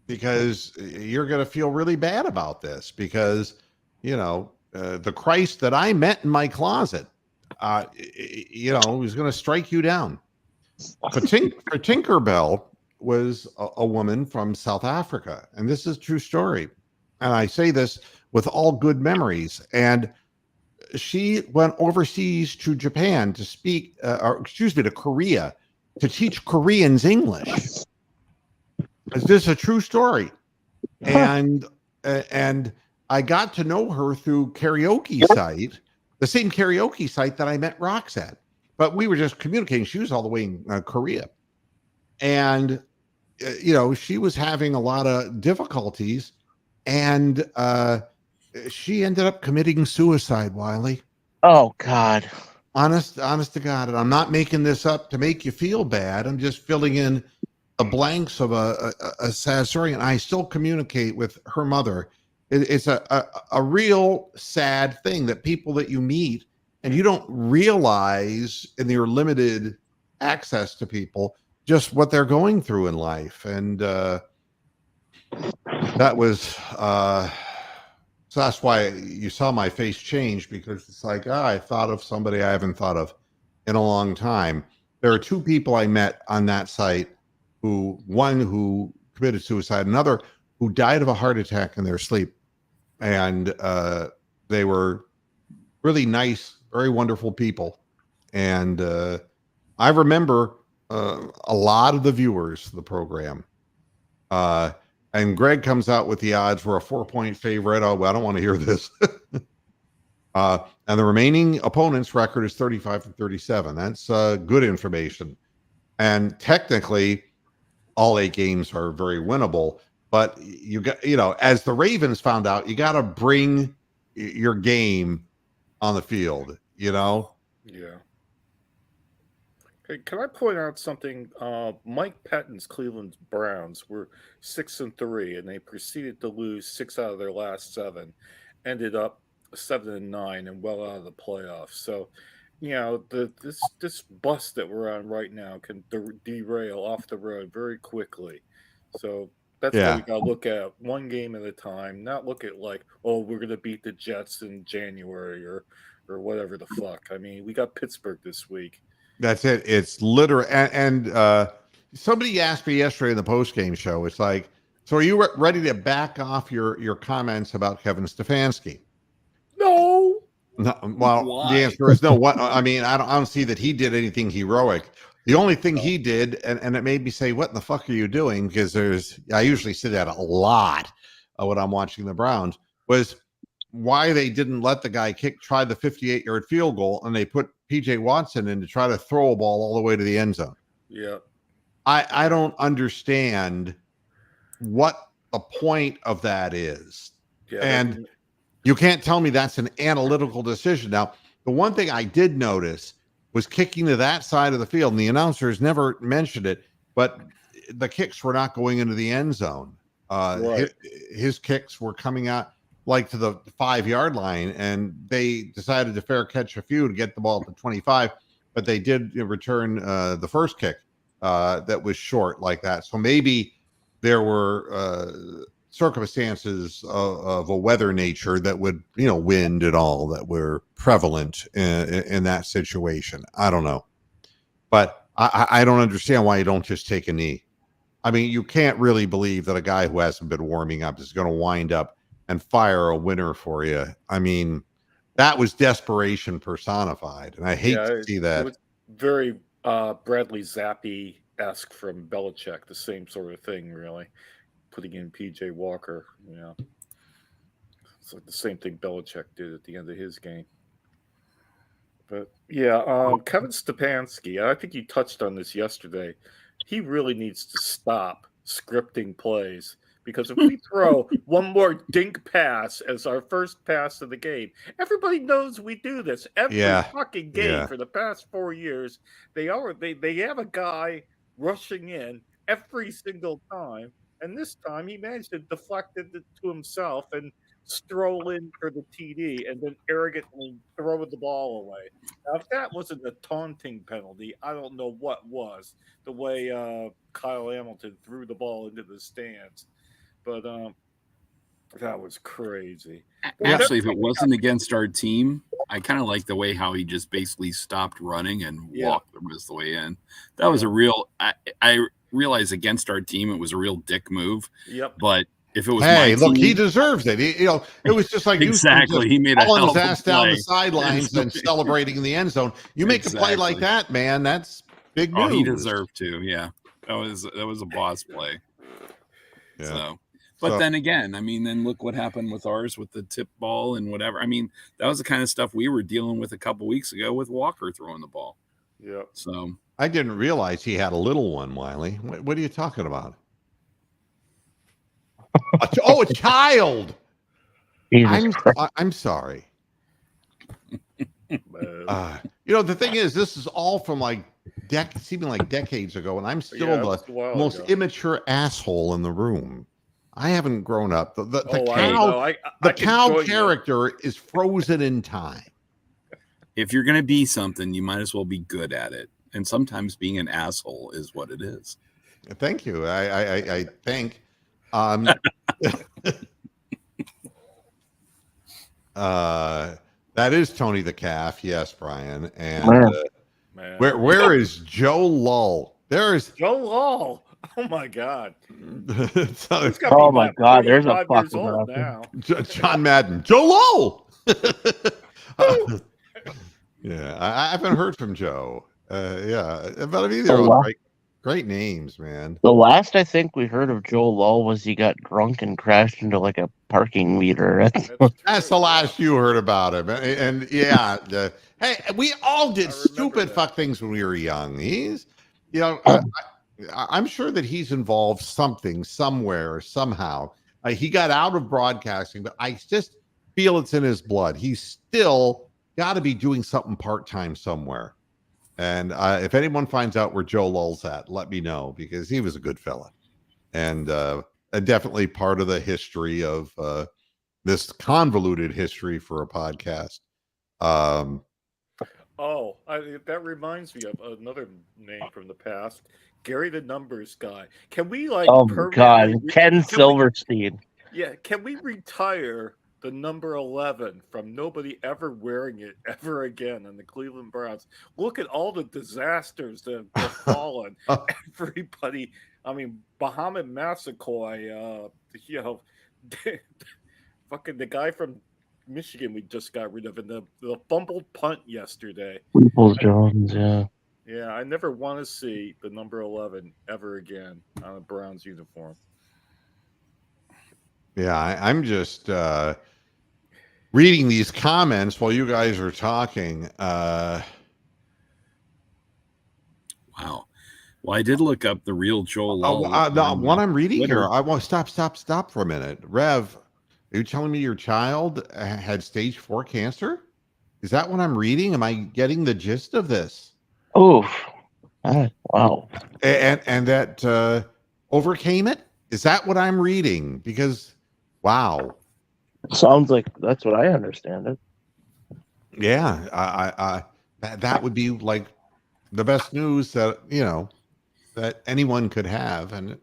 Speaker 1: because you're going to feel really bad about this because, the Christ that I met in my closet, was going to strike you down. Tinkerbell was a woman from South Africa, and this is a true story. And I say this with all good memories. And she went overseas to Japan to speak, to Korea, to teach Koreans English. Is this a true story? And I got to know her through karaoke site, the same karaoke site that I met Rox at. But we were just communicating. She was all the way in Korea. And, she was having a lot of difficulties. And she ended up committing suicide, Wiley.
Speaker 6: Oh, God.
Speaker 1: Honest to God. And I'm not making this up to make you feel bad. I'm just filling in the blanks of a sad story. And I still communicate with her mother. It's a real sad thing that people that you meet and you don't realize in your limited access to people just what they're going through in life. And that was so that's why you saw my face change, because it's like, I thought of somebody I haven't thought of in a long time. There are two people I met on that site, one who committed suicide, another who died of a heart attack in their sleep. And they were really nice, very wonderful people. And I remember a lot of the viewers of the program. And Greg comes out with the odds. We're a 4-point favorite. Oh, I don't want to hear this. And the remaining opponent's record is 35-37. That's good information. And technically, all 8 games are very winnable. But you got, as the Ravens found out, you got to bring your game on the field, you know?
Speaker 2: Yeah. Hey, can I point out something? Mike Pettine's Cleveland Browns were 6-3, and they proceeded to lose 6 out of their last 7. Ended up 7-9, and well out of the playoffs. So, this bus that we're on right now can derail off the road very quickly. So that's why we
Speaker 1: Yeah.
Speaker 2: got to look at one game at a time, not look at like, oh, we're gonna beat the Jets in January or whatever the fuck. I mean, we got Pittsburgh this week.
Speaker 1: That's it. It's literal. And somebody asked me yesterday in the post-game show, it's like, so are you ready to back off your comments about Kevin Stefanski?
Speaker 2: No.
Speaker 1: No, well,
Speaker 4: Why?
Speaker 1: the answer is no. What I mean, I don't see that he did anything heroic. The only thing he did, and it made me say, "What in the fuck are you doing?" Because I usually say that a lot when I'm watching the Browns, was why they didn't let the guy try the 58-yard field goal, and they put PJ Watson in to try to throw a ball all the way to the end zone.
Speaker 2: Yeah.
Speaker 1: I don't understand what the point of that is.
Speaker 2: Yeah.
Speaker 1: And you can't tell me that's an analytical decision. Now, the one thing I did notice was kicking to that side of the field, and the announcers never mentioned it, but the kicks were not going into the end zone.
Speaker 2: Right.
Speaker 1: His kicks were coming out like to the 5-yard line, and they decided to fair catch a few to get the ball to 25, but they did return the first kick that was short like that. So maybe there were circumstances of a weather nature that would, wind and all that were prevalent in that situation. I don't know, but I don't understand why you don't just take a knee. I mean, you can't really believe that a guy who hasn't been warming up is going to wind up and fire a winner for you. I mean, that was desperation personified, and I hate to see that.
Speaker 2: It was very Bradley Zappi-esque from Belichick, the same sort of thing, really. Putting in PJ Walker, it's like the same thing Belichick did at the end of his game. But yeah, Kevin Stefanski, I think you touched on this yesterday. He really needs to stop scripting plays, because if we throw one more dink pass as our first pass of the game, everybody knows we do this every fucking game for the past 4 years. They have a guy rushing in every single time. And this time he managed to deflect it to himself and stroll in for the TD and then arrogantly throw the ball away. Now, if that wasn't a taunting penalty, I don't know what was. The way Kyle Hamilton threw the ball into the stands. But that was crazy.
Speaker 4: Actually, if it wasn't against our team, I kind of like the way how he just basically stopped running and walked the rest of the way in. That was a real I realize against our team it was a real dick move.
Speaker 2: Yep.
Speaker 4: But if it was
Speaker 1: look, he deserves it. It was just like
Speaker 4: exactly. He made a hell of
Speaker 1: his ass
Speaker 4: a play
Speaker 1: down the sidelines and celebrating in the end zone. You make a play like that, man. That's big news.
Speaker 4: Oh, he deserved to. Yeah, that was a boss play.
Speaker 1: Yeah.
Speaker 4: So. But then again, I mean, then look what happened with ours with the tip ball and whatever. I mean, that was the kind of stuff we were dealing with a couple weeks ago with Walker throwing the ball.
Speaker 2: Yeah.
Speaker 4: So
Speaker 1: I didn't realize he had a little one, Wiley. What are you talking about? A child. I'm sorry. The thing is, this is all from like seeming like decades ago, and I'm still the most immature asshole in the room. I haven't grown up. The cow character is frozen in time.
Speaker 4: If you're going to be something, you might as well be good at it. And sometimes being an asshole is what it is.
Speaker 1: Thank you. I think. That is Tony the Calf. Yes, Brian. And where is Joe Lull? There is
Speaker 2: Joe Lull. Oh my God!
Speaker 6: Oh my God! There's a fucking
Speaker 2: now.
Speaker 1: John Madden. Joe Lull. Yeah, I haven't heard from Joe. But I mean, they're great names, man.
Speaker 6: The last I think we heard of Joe Lull was he got drunk and crashed into like a parking meter.
Speaker 1: That's the last you heard about him. And hey, we all did stupid fuck things when we were young. He's, I'm sure that he's involved something somewhere somehow. He got out of broadcasting, but I just feel it's in his blood. He's still got to be doing something part-time somewhere. And if anyone finds out where Joe Lull's at, let me know, because he was a good fella. And definitely part of the history of this convoluted history for a podcast.
Speaker 2: That reminds me of another name from the past, Gary the Numbers Guy. Can we
Speaker 6: Oh my God, Ken Silverstein.
Speaker 2: Can we retire the number 11 from nobody ever wearing it ever again in the Cleveland Browns? Look at all the disasters that have befallen everybody. I mean, Bahamut Massaquoi, fucking the guy from Michigan we just got rid of in the fumbled punt yesterday.
Speaker 6: Peoples Jones, yeah.
Speaker 2: Yeah, I never want to see the number 11 ever again on a Browns uniform.
Speaker 1: Yeah, I'm just reading these comments while you guys are talking.
Speaker 4: Wow. Well, I did look up the real Joel Lull.
Speaker 1: What I'm reading here, I want to stop for a minute. Rev, are you telling me your child had stage 4 cancer? Is that what I'm reading? Am I getting the gist of this?
Speaker 6: Oh, wow.
Speaker 1: And that overcame it? Is that what I'm reading? Because, wow.
Speaker 6: Sounds like that's what I understand it.
Speaker 1: Yeah, I that would be like the best news that, that anyone could have, and it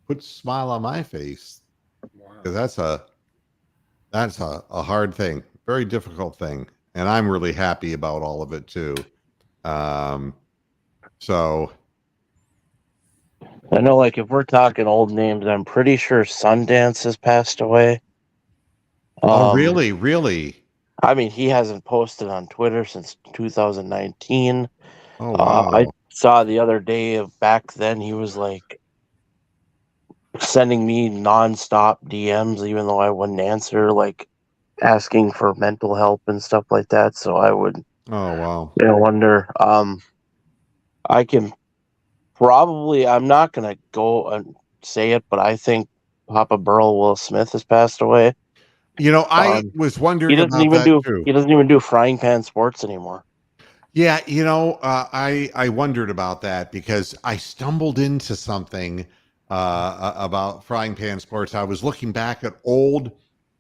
Speaker 1: puts a smile on my face.
Speaker 2: Wow.
Speaker 1: Because that's a hard thing, very difficult thing, and I'm really happy about all of it too. So
Speaker 6: I know, like, if we're talking old names, I'm pretty sure Sundance has passed away.
Speaker 1: Really?
Speaker 6: I mean, he hasn't posted on Twitter since 2019.
Speaker 1: Oh, wow.
Speaker 6: I saw the other day back then he was like sending me nonstop DMs, even though I wouldn't answer, like asking for mental help and stuff like that. So I would,
Speaker 1: wow.
Speaker 6: wonder. I can probably, I'm not going to go and say it, but I think Papa Burl Will Smith has passed away.
Speaker 1: I was wondering
Speaker 6: he doesn't
Speaker 1: about that too.
Speaker 6: He doesn't even do Frying Pan Sports anymore.
Speaker 1: Yeah, I wondered about that because I stumbled into something about Frying Pan Sports. I was looking back at old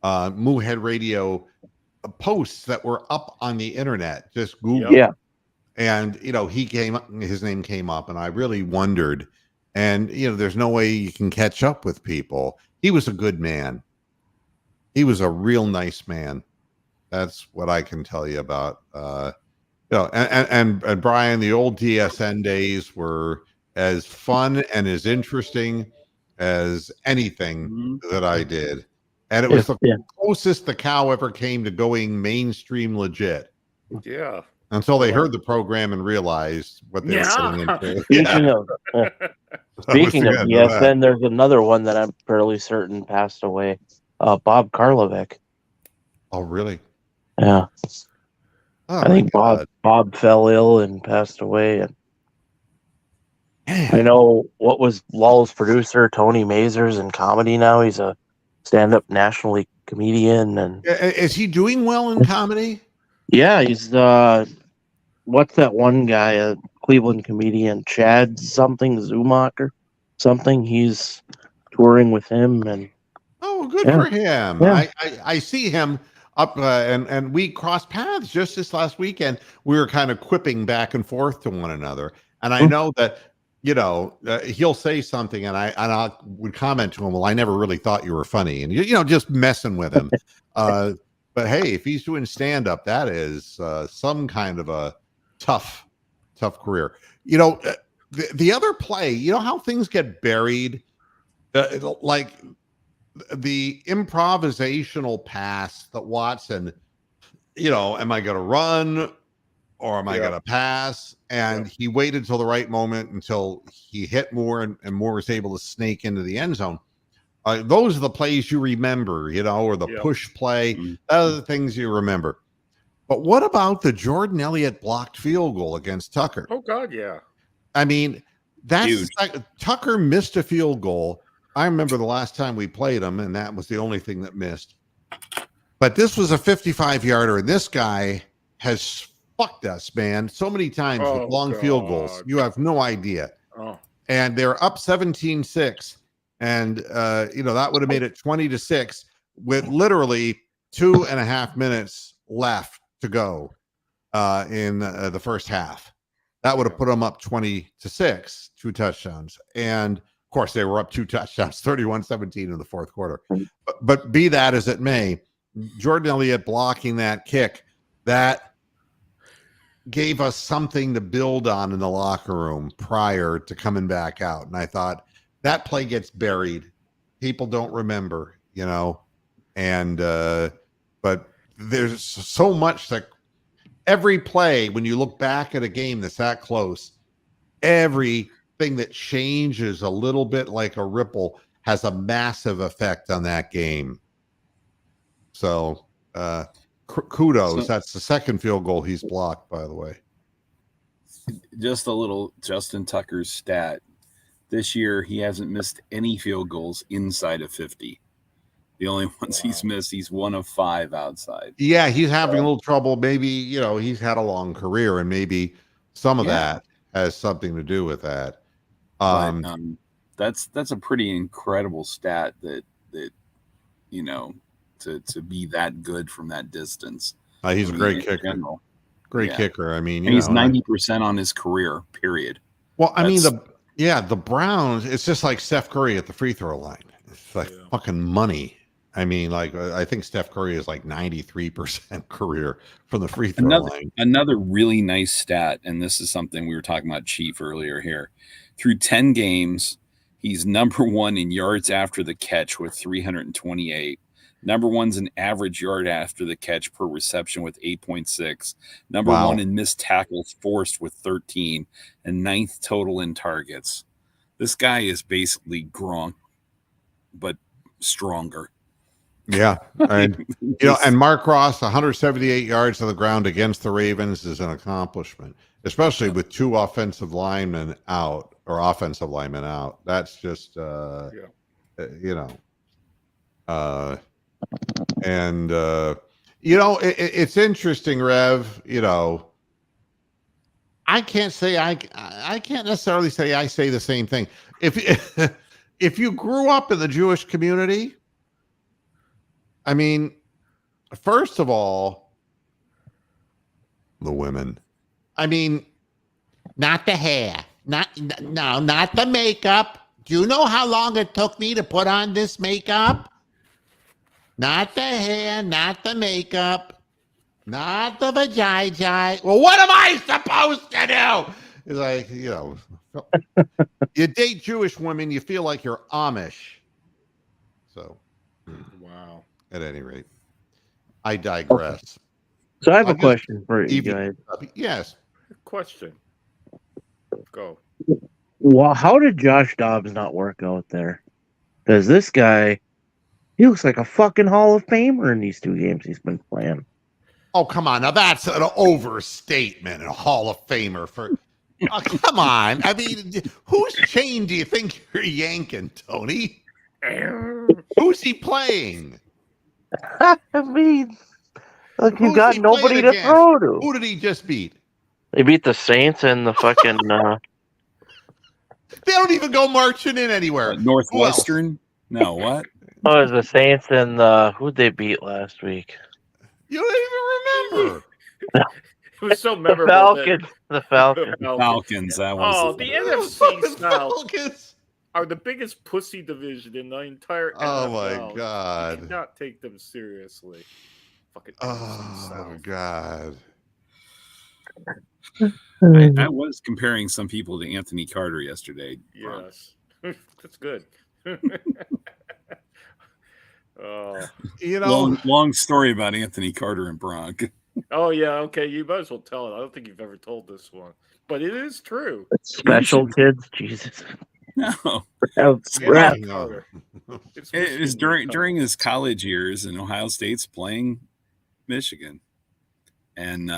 Speaker 1: Moohead Radio posts that were up on the internet, just Google.
Speaker 6: Yeah.
Speaker 1: And, his name came up, and I really wondered. And, there's no way you can catch up with people. He was a good man. He was a real nice man. That's what I can tell you about. And Brian, the old TSN days were as fun and as interesting as anything that I did. And it was the closest the cow ever came to going mainstream legit.
Speaker 2: Yeah.
Speaker 1: Until they heard the program and realized what they were getting into.
Speaker 6: Speaking of TSN, there's another one that I'm fairly certain passed away. Bob Karlovic.
Speaker 1: Oh, really?
Speaker 6: Yeah.
Speaker 1: Oh,
Speaker 6: I think Bob fell ill and passed away. And I know what was Lull's producer, Tony Mazur's in comedy now. He's a stand-up nationally comedian. And
Speaker 1: is he doing well in comedy?
Speaker 6: Yeah, he's what's that one guy, a Cleveland comedian, Chad something, Zumacher something. He's touring with him, and
Speaker 1: good for him.
Speaker 6: Yeah.
Speaker 1: I see him up, and we crossed paths just this last weekend. We were kind of quipping back and forth to one another, and I know that he'll say something, and I would comment to him, well, I never really thought you were funny, and just messing with him. But hey, if he's doing stand-up, that is some kind of a tough career. The other play, how things get buried, like the improvisational pass that Watson, am I going to run or am I going to pass? And he waited till the right moment until he hit Moore and Moore was able to snake into the end zone. Those are the plays you remember, or the push play. Those are the things you remember. But what about the Jordan Elliott blocked field goal against Tucker?
Speaker 2: Oh, God, yeah.
Speaker 1: I mean, that's Tucker missed a field goal. I remember the last time we played him, and that was the only thing that missed. But this was a 55-yarder, and this guy has fucked us, man, so many times with
Speaker 2: Oh,
Speaker 1: long field goals.
Speaker 2: God.
Speaker 1: You have no idea.
Speaker 2: Oh,
Speaker 1: And they're up 17-6. And, that would have made it 20-6 with literally 2.5 minutes left to go in the first half. That would have put them up 20-6, 2 touchdowns. And of course, they were up 2 touchdowns, 31-17 in the fourth quarter. But be that as it may, Jordan Elliott blocking that kick, that gave us something to build on in the locker room prior to coming back out. And I thought that play gets buried. People don't remember, and but there's so much that every play, when you look back at a game that's that close, everything that changes a little bit like a ripple has a massive effect on that game. So, kudos. That's the second field goal he's blocked, by the way.
Speaker 4: Just a little Justin Tucker's stat. This year, he hasn't missed any field goals inside of 50. The only ones he's missed, he's 1 of 5 outside.
Speaker 1: Yeah, he's having a little trouble. Maybe, he's had a long career, and maybe some of that has something to do with that.
Speaker 4: That's a pretty incredible stat that to be that good from that distance.
Speaker 1: He's a great kicker. Great kicker. I mean,
Speaker 4: and he's 90% on his career, period.
Speaker 1: Well, I mean, the Browns, it's just like Steph Curry at the free throw line. It's like fucking money. I mean, I think Steph Curry is like 93% career from the free throw line.
Speaker 4: Another really nice stat, and this is something we were talking about Chief earlier here. Through 10 games, he's number 1 in yards after the catch with 328. Number 1's in average yard after the catch per reception with 8.6. Number 1 in missed tackles forced with 13. And 9th total in targets. This guy is basically Gronk, but stronger.
Speaker 1: Yeah. And, and Mark Ross, 178 yards on the ground against the Ravens is an accomplishment, especially with 2 offensive linemen out. That's just, it's interesting, Rev, I can't say I can't necessarily say I say the same thing. If you grew up in the Jewish community, I mean, first of all, the women. I mean, not the hair, not the makeup. Do you know how long it took me to put on this makeup? Not the hair, not the makeup, not the vajayjay. Well, what am I supposed to do? It's like, you date Jewish women, you feel like you're Amish. So,
Speaker 2: wow.
Speaker 1: At any rate, I digress.
Speaker 6: So I have a question for you guys.
Speaker 1: Yes.
Speaker 2: Question. Go.
Speaker 6: Well, how did Josh Dobbs not work out there? Because this guy, he looks like a fucking Hall of Famer in these 2 games he's been playing.
Speaker 1: Oh, come on. Now that's an overstatement. A Hall of Famer for... Oh, come on. I mean, whose chain do you think you're yanking, Tony? Who's he playing?
Speaker 6: I mean, look, you got nobody to throw to.
Speaker 1: Who did he just beat?
Speaker 6: They beat the Saints and the fucking...
Speaker 1: They don't even go marching in anywhere.
Speaker 4: Northwestern? No, what?
Speaker 6: Oh, it was the Saints and who'd they beat last week?
Speaker 1: You don't even remember.
Speaker 2: It was so memorable.
Speaker 6: The Falcons.
Speaker 4: That was
Speaker 2: the NFC
Speaker 1: The
Speaker 2: South
Speaker 1: Falcons
Speaker 2: are the biggest pussy division in the entire NFL.
Speaker 1: Oh my God.
Speaker 2: You cannot take them seriously. Fucking
Speaker 1: oh God.
Speaker 4: I was comparing some people to Anthony Carter yesterday.
Speaker 2: Yes. That's good.
Speaker 4: Long story about Anthony Carter and Bronk.
Speaker 2: Oh yeah, okay. You might as well tell it. I don't think you've ever told this one, but it is true.
Speaker 6: Special kids, Jesus.
Speaker 4: No,
Speaker 2: It
Speaker 4: was during his college years in Ohio State's playing Michigan, and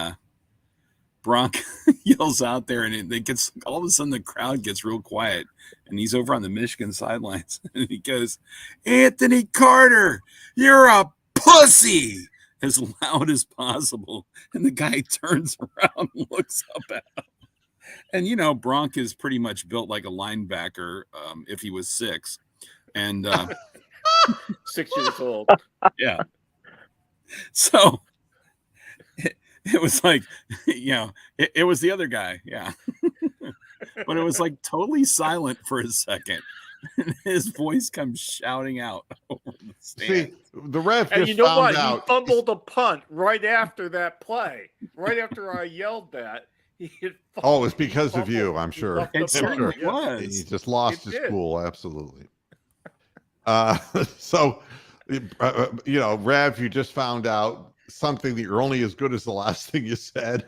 Speaker 4: Bronk yells out there, and it gets all of a sudden the crowd gets real quiet, and he's over on the Michigan sidelines, and he goes, "Anthony Carter, you're a pussy." as loud as possible. And the guy turns around and looks up at him. And, you know, Bronk is pretty much built like a linebacker if he was 6. And
Speaker 2: 6 years old.
Speaker 4: yeah. So it was like, you know, it was the other guy. Yeah. But it was like totally silent for a second. And his voice comes shouting out over the stand.
Speaker 1: See, the ref
Speaker 2: And
Speaker 1: just
Speaker 2: you know
Speaker 1: found
Speaker 2: what?
Speaker 1: out.
Speaker 2: He fumbled a punt right after that play. Right after I yelled that.
Speaker 1: Oh, it's because of you, I'm sure.
Speaker 4: It certainly
Speaker 1: He
Speaker 4: was.
Speaker 1: just lost
Speaker 2: It
Speaker 1: his
Speaker 2: did.
Speaker 1: cool, absolutely. So, you know, Rev, you just found out something that you're only as good as the last thing you said.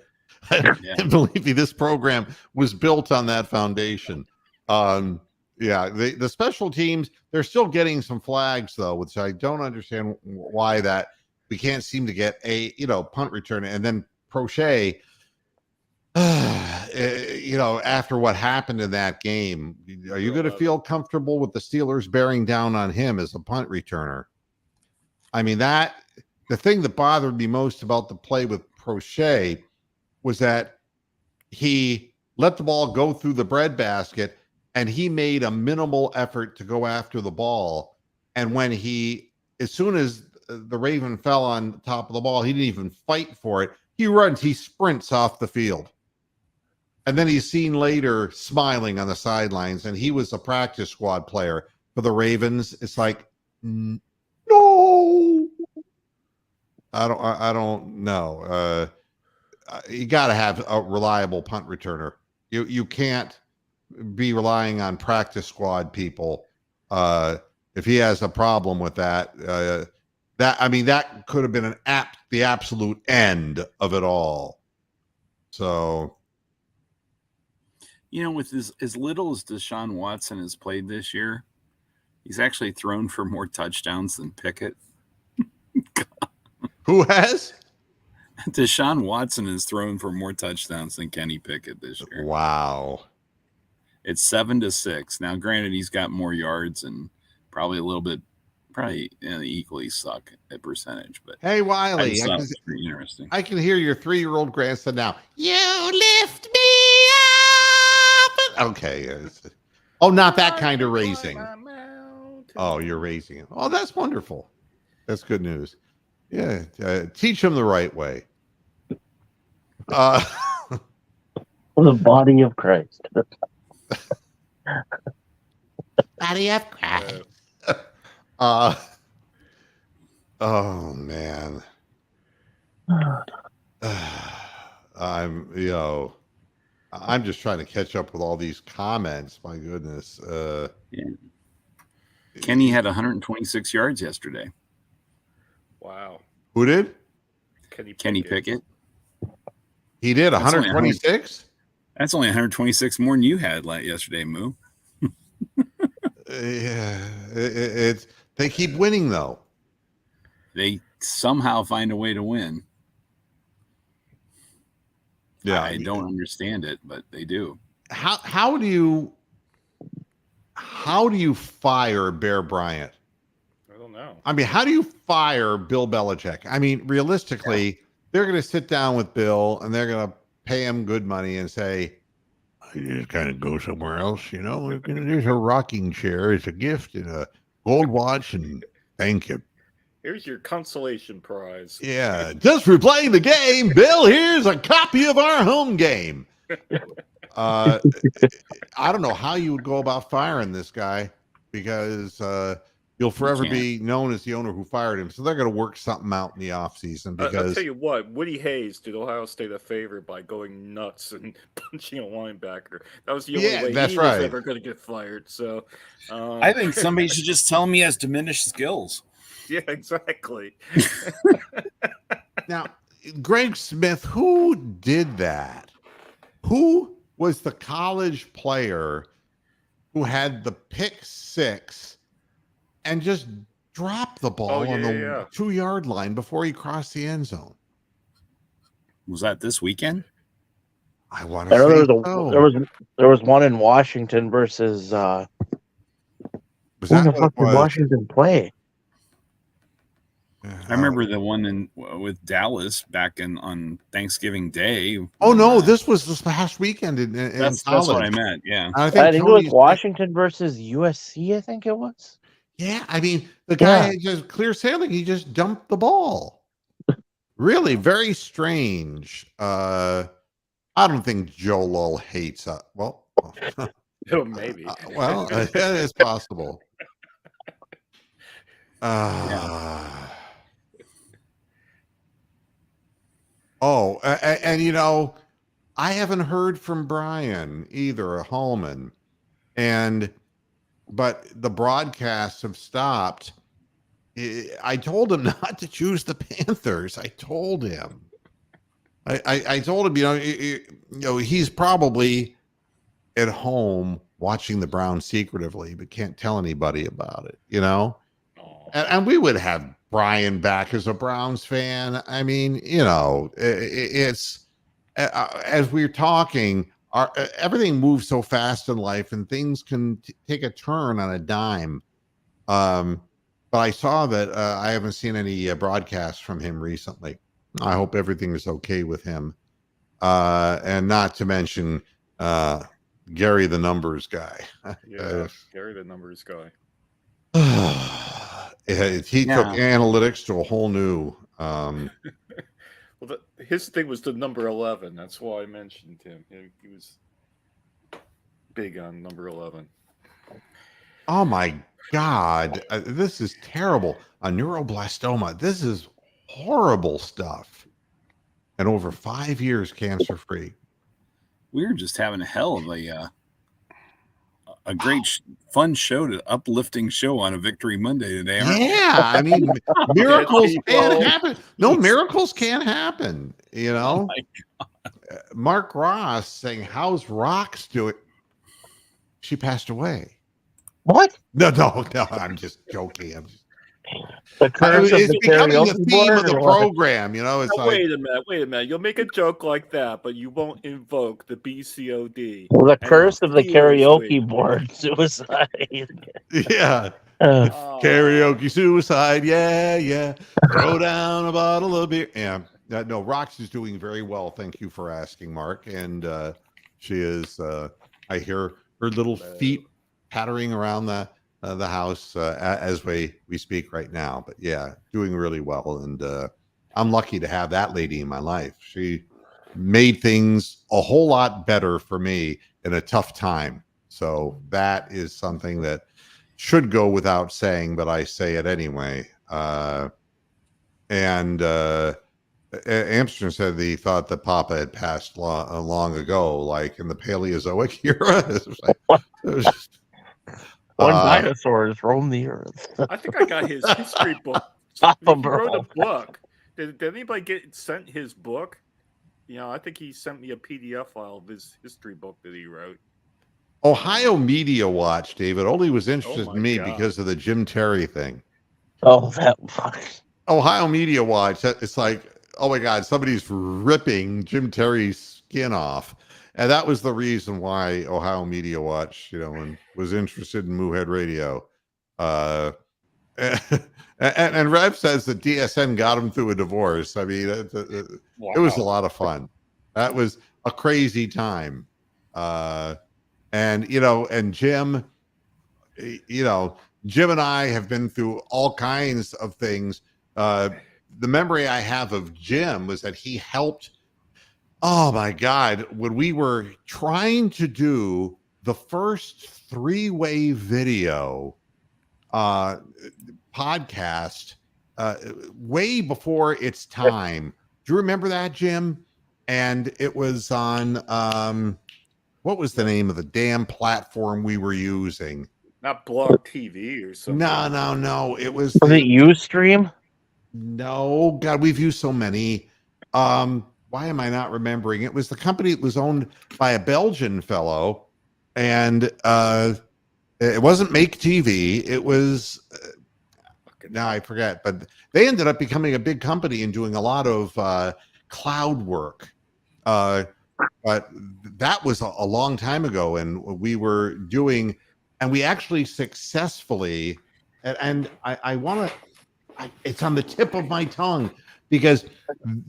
Speaker 4: Yeah.
Speaker 1: And believe me, this program was built on that foundation. Yeah, the special teams, they're still getting some flags, though, which I don't understand why that we can't seem to get a, you know, punt return. And then Prochet, you know, after what happened in that game, are you going to feel comfortable with the Steelers bearing down on him as a punt returner? I mean, the thing that bothered me most about the play with Prochet was that he let the ball go through the breadbasket and he made a minimal effort to go after the ball. And when as soon as the Raven fell on top of the ball, he didn't even fight for it. He sprints off the field. And then he's seen later smiling on the sidelines, and he was a practice squad player for the Ravens. It's like, no, I don't know. You got to have a reliable punt returner. You can't be relying on practice squad people. If he has a problem with that, that could have been the absolute end of it all. So,
Speaker 4: you know, with as little as Deshaun Watson has played this year, he's actually thrown for more touchdowns than Pickett.
Speaker 1: Who has?
Speaker 4: Deshaun Watson has thrown for more touchdowns than Kenny Pickett this year.
Speaker 1: Wow.
Speaker 4: It's 7-6. Now, granted, he's got more yards and probably equally suck at percentage. But
Speaker 1: hey, Wiley,
Speaker 4: it's pretty interesting.
Speaker 1: I can hear your 3-year-old grandson now. You lift me up. Okay. Oh, not that kind of raising. Oh, you're raising him. Oh, that's wonderful. That's good news. Yeah. Teach him the right way.
Speaker 6: The body of Christ.
Speaker 3: Body of Christ.
Speaker 1: Oh man. I'm just trying to catch up with all these comments. My goodness.
Speaker 4: Yeah. Kenny had 126 yards yesterday.
Speaker 2: Wow.
Speaker 1: Who did?
Speaker 4: Kenny Pickett.
Speaker 1: He did 126?
Speaker 4: That's only 126 more than you had yesterday, Moo.
Speaker 1: Yeah. They keep winning though.
Speaker 4: They somehow find a way to win.
Speaker 1: Yeah.
Speaker 4: I don't understand it, but they do.
Speaker 1: How do you fire Bear Bryant?
Speaker 2: I don't know.
Speaker 1: I mean, how do you fire Bill Belichick? I mean, realistically, they're going to sit down with Bill and they're going to pay him good money and say, you just kind of go somewhere else, you know. There's a rocking chair, it's a gift, and a gold watch, and thank you.
Speaker 2: Here's your consolation prize.
Speaker 1: Yeah, just for playing the game, Bill. Here's a copy of our home game. I don't know how you would go about firing this guy because you'll forever be known as the owner who fired him. So they're going to work something out in the offseason because
Speaker 2: I'll tell you what, Woody Hayes did Ohio State a favor by going nuts and punching a linebacker. That was the only way he was ever going to get fired. So
Speaker 4: I think somebody should just tell him he has diminished skills.
Speaker 2: Yeah, exactly.
Speaker 1: Now, Greg Smith, who did that? Who was the college player who had the pick six and just dropped the ball on the 2-yard line before he crossed the end zone?
Speaker 4: Was that this weekend?
Speaker 1: I want to say
Speaker 6: there was one in Washington versus
Speaker 1: was that
Speaker 6: who the fuck did Washington play?
Speaker 4: I remember the one with Dallas back on Thanksgiving Day.
Speaker 1: Oh no, this was this past weekend in
Speaker 4: That's
Speaker 1: college.
Speaker 4: what I meant. Yeah,
Speaker 1: I
Speaker 6: I think it
Speaker 1: Tony's
Speaker 6: was Washington versus USC. I think it was.
Speaker 1: Yeah, I mean, the guy
Speaker 6: Yeah.
Speaker 1: just clear sailing. He just dumped the ball. Really, very strange. I don't think Joe Lull hates us. Well,
Speaker 2: Oh, maybe.
Speaker 1: well, it's possible. Oh, and you know, I haven't heard from Brian either, Hallman, but the broadcasts have stopped. I told him not to choose the Panthers. I told him. I told him, you know, he's probably at home watching the Browns secretively, but can't tell anybody about it, you know? And we would have Brian back as a Browns fan. I mean, you know, it's as we're talking, everything moves so fast in life and things can take a turn on a dime. But I saw that I haven't seen any broadcasts from him recently. I hope everything is okay with him. And not to mention Gary the numbers guy.
Speaker 2: Yeah, Gary the numbers guy.
Speaker 1: He took analytics to a whole new
Speaker 2: Well, his thing was the number 11. That's why I mentioned him. He was big on number 11.
Speaker 1: Oh my God, this is terrible. A neuroblastoma. This is horrible stuff. And over 5 years, cancer free.
Speaker 4: we were just having a hell of a great fun show, uplifting show on a Victory Monday today.
Speaker 1: Yeah, I mean, miracles can't happen. No, miracles can't happen. You know, Mark Ross saying, "How's Rox doing?" She passed away.
Speaker 6: What?
Speaker 1: No, I'm just joking.
Speaker 6: The curse of
Speaker 1: it's
Speaker 6: the
Speaker 1: becoming the
Speaker 6: karaoke
Speaker 1: theme
Speaker 6: board,
Speaker 1: of the
Speaker 6: or what?
Speaker 1: program. You know, it's
Speaker 2: Now,
Speaker 1: like,
Speaker 2: wait a minute. You'll make a joke like that, but you won't invoke the BCOD.
Speaker 6: Well, the curse of the
Speaker 2: seriously.
Speaker 6: karaoke board suicide.
Speaker 1: yeah. Karaoke suicide, yeah. Throw down a bottle of beer. Yeah, no, Rox is doing very well. Thank you for asking, Mark. And she is. I hear her little feet pattering around the house as we speak right now. But yeah, doing really well. And I'm lucky to have that lady in my life. She made things a whole lot better for me in a tough time. So that is something that should go without saying, but I say it anyway. And Amsterdam said he thought that Papa had passed long ago, like in the Paleozoic era.
Speaker 6: When dinosaurs roamed the earth.
Speaker 2: I think I got his history book. He wrote a book. Did anybody get sent his book? You know, I think he sent me a PDF file of his history book that he wrote.
Speaker 1: Ohio Media Watch, David, only was interested in me
Speaker 2: God.
Speaker 1: because of the Jim Terry thing.
Speaker 6: Oh, that
Speaker 1: Ohio Media Watch, it's like, oh my God, somebody's ripping Jim Terry's skin off. And that was the reason why Ohio Media Watch, you know, and was interested in Moohead Radio. And Rev says that DSN got him through a divorce. I mean, it was a lot of fun. That was a crazy time. And, you know, and Jim, you know, Jim and I have been through all kinds of things. The memory I have of Jim was that he helped. Oh my God, when we were trying to do the first three-way video podcast way before its time. Do you remember that, Jim? And it was on what was the name of the damn platform we were using?
Speaker 2: Not Blog TV or something.
Speaker 1: No. It was
Speaker 6: it Ustream?
Speaker 1: No, God, we've used so many. Why am I not remembering? It was the company that was owned by a Belgian fellow, and it wasn't Make TV. It was now I forget, but they ended up becoming a big company and doing a lot of cloud work. But that was a long time ago, and we were doing, and we actually successfully, and I want to. it's on the tip of my tongue because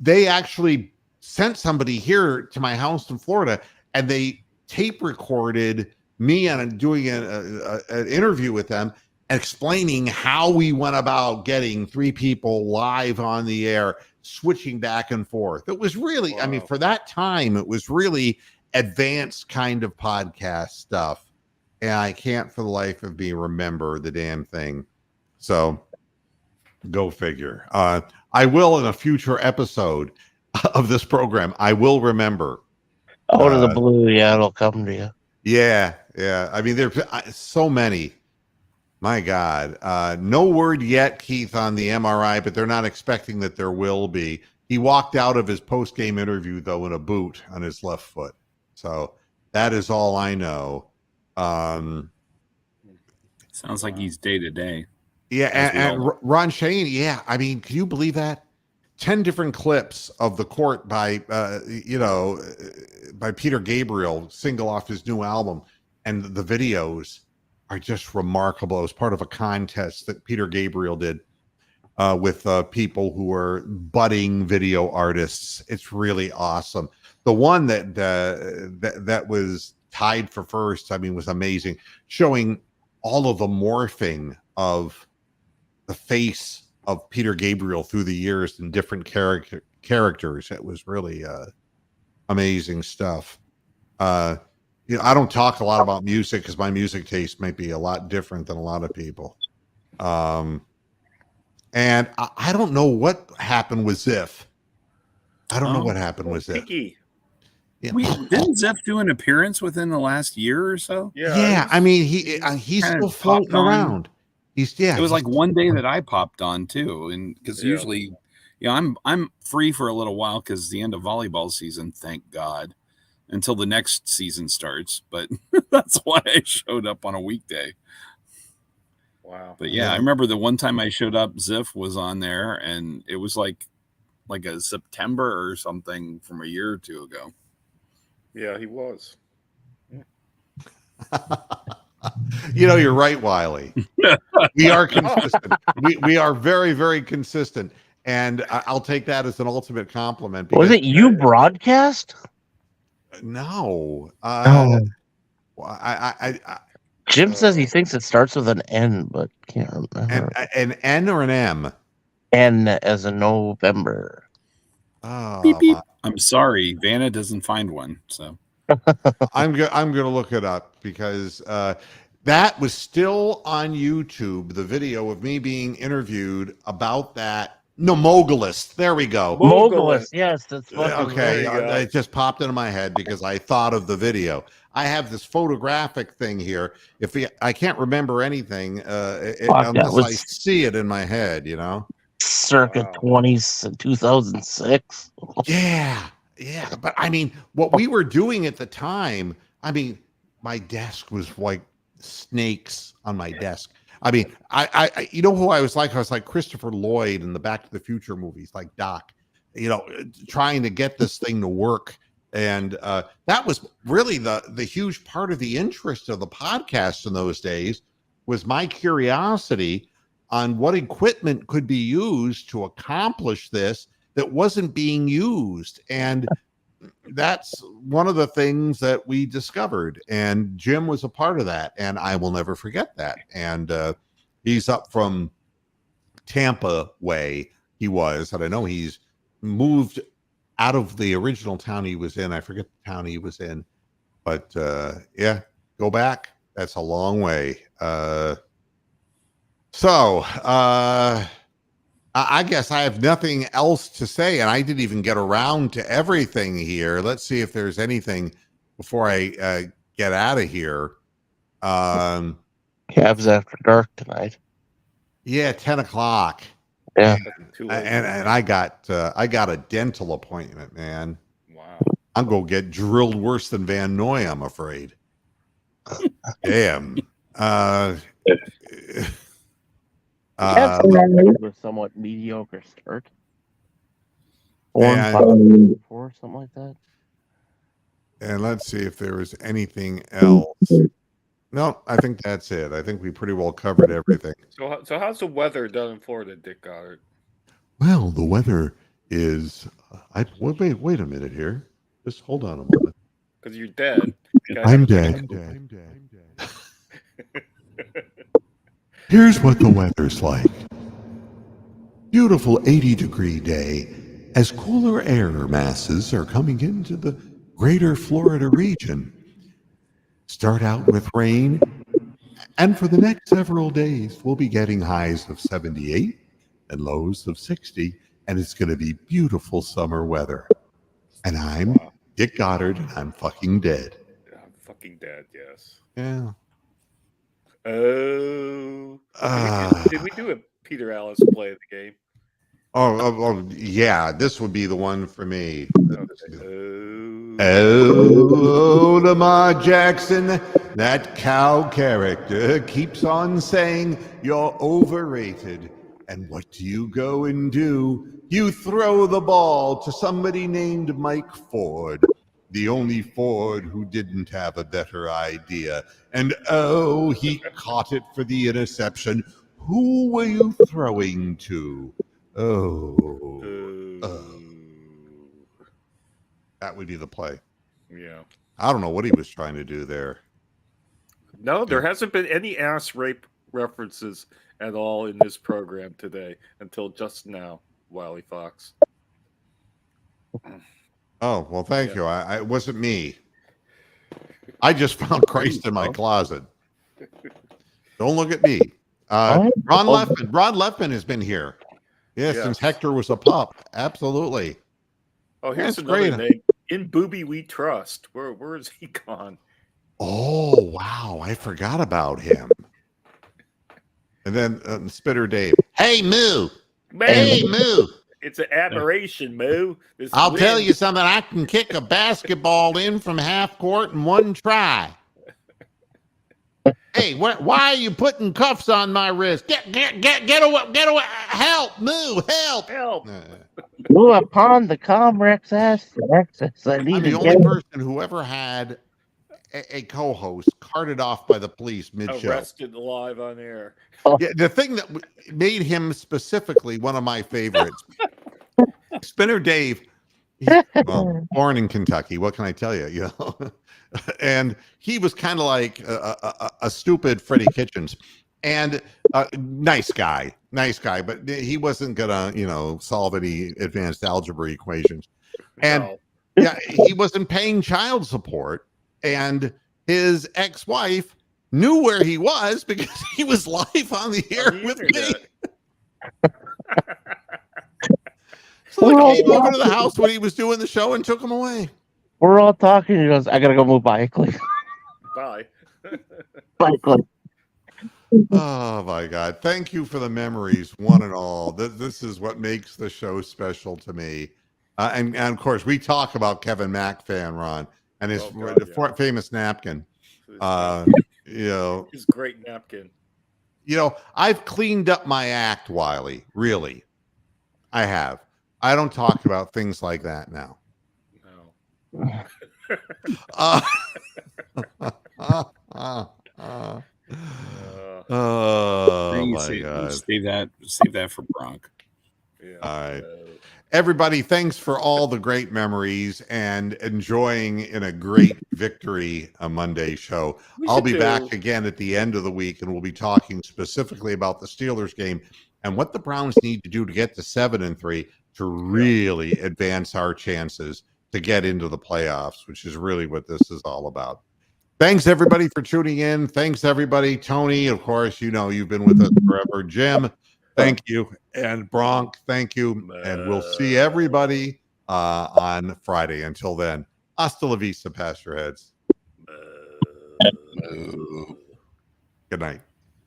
Speaker 1: they actually sent somebody here to my house in Florida and they tape recorded me and doing an interview with them, explaining how we went about getting 3 people live on the air, switching back and forth. It was really, I mean,
Speaker 2: Wow.
Speaker 1: for that time, it was really advanced kind of podcast stuff. And I can't for the life of me remember the damn thing. So go figure. I will in a future episode of this program. I will remember.
Speaker 6: Out of the blue, yeah, it'll come to you.
Speaker 1: Yeah. I mean, there's so many. My God. No word yet, Keith, on the MRI, but they're not expecting that there will be. He walked out of his post-game interview, though, in a boot on his left foot. So that is all I know.
Speaker 4: Sounds like he's day to day.
Speaker 1: Yeah, and Ron Shane, yeah. I mean, can you believe that? 10 different clips of the court by by Peter Gabriel, single off his new album, and the videos are just remarkable. It was part of a contest that Peter Gabriel did with people who are budding video artists. It's really awesome. The one that was tied for first, I mean, was amazing, showing all of the morphing of the face of Peter Gabriel through the years in different characters. It was really amazing stuff. I don't talk a lot about music because my music taste might be a lot different than a lot of people. And I don't know what happened with Ziff. I don't know what happened with Ziff.
Speaker 2: Tiki.
Speaker 1: Yeah.
Speaker 4: Didn't Ziff do an appearance within the last year or so?
Speaker 1: Yeah, I mean, he's still floating around.
Speaker 4: It was like one day that I popped on too, and because usually, I'm free for a little while because the end of volleyball season, thank God, until the next season starts. But that's why I showed up on a weekday.
Speaker 2: Wow.
Speaker 4: But yeah, I remember the one time I showed up, Ziff was on there, and it was like a September or something from a year or two ago.
Speaker 2: Yeah, he was.
Speaker 1: You're right, Wiley. We are consistent. We are very, very consistent, and I'll take that as an ultimate compliment.
Speaker 6: Was it you broadcast?
Speaker 1: No.
Speaker 6: No.
Speaker 1: I
Speaker 6: Jim says he thinks it starts with an N, but can't remember.
Speaker 1: An N or an M?
Speaker 6: N as in November.
Speaker 1: Oh,
Speaker 4: beep, beep. I'm sorry, Vanna doesn't find one, so
Speaker 1: I'm gonna look it up because that was still on YouTube. The video of me being interviewed about that. No, Mogulist. There we go.
Speaker 6: Mogulist. Yes, that's funny.
Speaker 1: Okay, it just popped into my head because I thought of the video. I have this photographic thing here. I can't remember anything unless I see it in my head,
Speaker 6: Circa 2006.
Speaker 1: Yeah. But I mean, what we were doing at the time, I mean, my desk was like snakes on my desk. I mean, I you know who I was like? I was like Christopher Lloyd in the Back to the Future movies, like Doc, trying to get this thing to work. And that was really the huge part of the interest of the podcast in those days, was my curiosity on what equipment could be used to accomplish this that wasn't being used. And that's one of the things that we discovered. And Jim was a part of that. And I will never forget that. And he's up from Tampa way. He was, and I know he's moved out of the original town he was in. I forget the town he was in, but yeah, go back. That's a long way. So I guess I have nothing else to say, and I didn't even get around to everything here. Let's see if there's anything before I get out of here.
Speaker 6: Cavs after dark tonight.
Speaker 1: Yeah, 10 o'clock.
Speaker 6: Yeah,
Speaker 1: and I got a dental appointment, man.
Speaker 2: Wow.
Speaker 1: I'm gonna get drilled worse than Van Noy, I'm afraid. Damn.
Speaker 6: With somewhat mediocre start. 4-5, something like that.
Speaker 1: And let's see if there was anything else. No, I think that's it. I think we pretty well covered everything.
Speaker 2: So how's the weather down in Florida, Dick Goddard?
Speaker 1: Well, the weather is. Wait a minute here. Just hold on a moment.
Speaker 2: Because you're dead.
Speaker 1: I'm dead. Here's what the weather's like. Beautiful 80-degree day as cooler air masses are coming into the greater Florida region. Start out with rain, and for the next several days, we'll be getting highs of 78 and lows of 60, and it's going to be beautiful summer weather. And I'm Dick Goddard, and I'm fucking dead.
Speaker 2: I'm fucking dead, yes.
Speaker 1: Yeah.
Speaker 2: Oh. Did we do a Peter Alice play of the game?
Speaker 1: Oh, yeah. This would be the one for me.
Speaker 2: Okay.
Speaker 1: Oh, Lamar Jackson, that cow character keeps on saying you're overrated. And what do you go and do? You throw the ball to somebody named Mike Ford, the only Ford who didn't have a better idea. And oh, he caught it for the interception. Who were you throwing to? That would be the play.
Speaker 2: Yeah.
Speaker 1: I don't know what he was trying to do there.
Speaker 2: No, there hasn't been any ass rape references at all in this program today until just now, Wiley Fox.
Speaker 1: Oh, well, thank you. It wasn't me. I just found Christ in my closet. Don't look at me. Ron Leftman has been here. Yes, since Hector was a pup. Absolutely.
Speaker 2: Oh, here's another name. In Booby We Trust. Where is he gone?
Speaker 1: Oh, wow. I forgot about him. And then Spitter Dave. Hey, Moo. Hey, Moo.
Speaker 2: It's an admiration, Moo.
Speaker 1: I'll tell you something. I can kick a basketball in from half court in one try. Hey, why are you putting cuffs on my wrist? Get away. Help, Moo, help.
Speaker 6: Move upon the Comrex access.
Speaker 1: I'm the only person who ever had a co-host carted off by the police mid-show.
Speaker 2: Arrested live on air.
Speaker 1: Yeah, the thing that made him specifically one of my favorites, Spinner Dave, born in Kentucky. What can I tell you? You know, and he was kind of like a stupid Freddie Kitchens, and nice guy, but he wasn't gonna solve any advanced algebra equations, and yeah, he wasn't paying child support, and his ex-wife knew where he was because he was live on the air with me. So he came over to the house when he was doing the show and took him away.
Speaker 6: We're all talking. He goes, I gotta go move by, Clay.
Speaker 2: Bye.
Speaker 6: Bye, Clay.
Speaker 1: Oh my God. Thank you for the memories, one and all. This is what makes the show special to me. And of course, we talk about Kevin Mack fan, Ron, and his famous napkin.
Speaker 2: His great napkin.
Speaker 1: I've cleaned up my act, Wiley. Really. I have. I don't talk about things like that now.
Speaker 2: No.
Speaker 1: Oh my God.
Speaker 4: Save that for Bronk.
Speaker 2: Yeah.
Speaker 1: All right. Everybody, thanks for all the great memories and enjoying in a great victory a Monday show. I'll be back again at the end of the week, and we'll be talking specifically about the Steelers game and what the Browns need to do to get to 7-3 to really advance our chances to get into the playoffs, which is really what this is all about. Thanks, everybody, for tuning in. Thanks, everybody. Tony, of course, you've been with us forever. Jim, thank you. And Bronk, thank you. And we'll see everybody on Friday. Until then, hasta la vista, Pastorheads. Good night.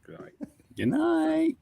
Speaker 2: Good night.
Speaker 4: Good night.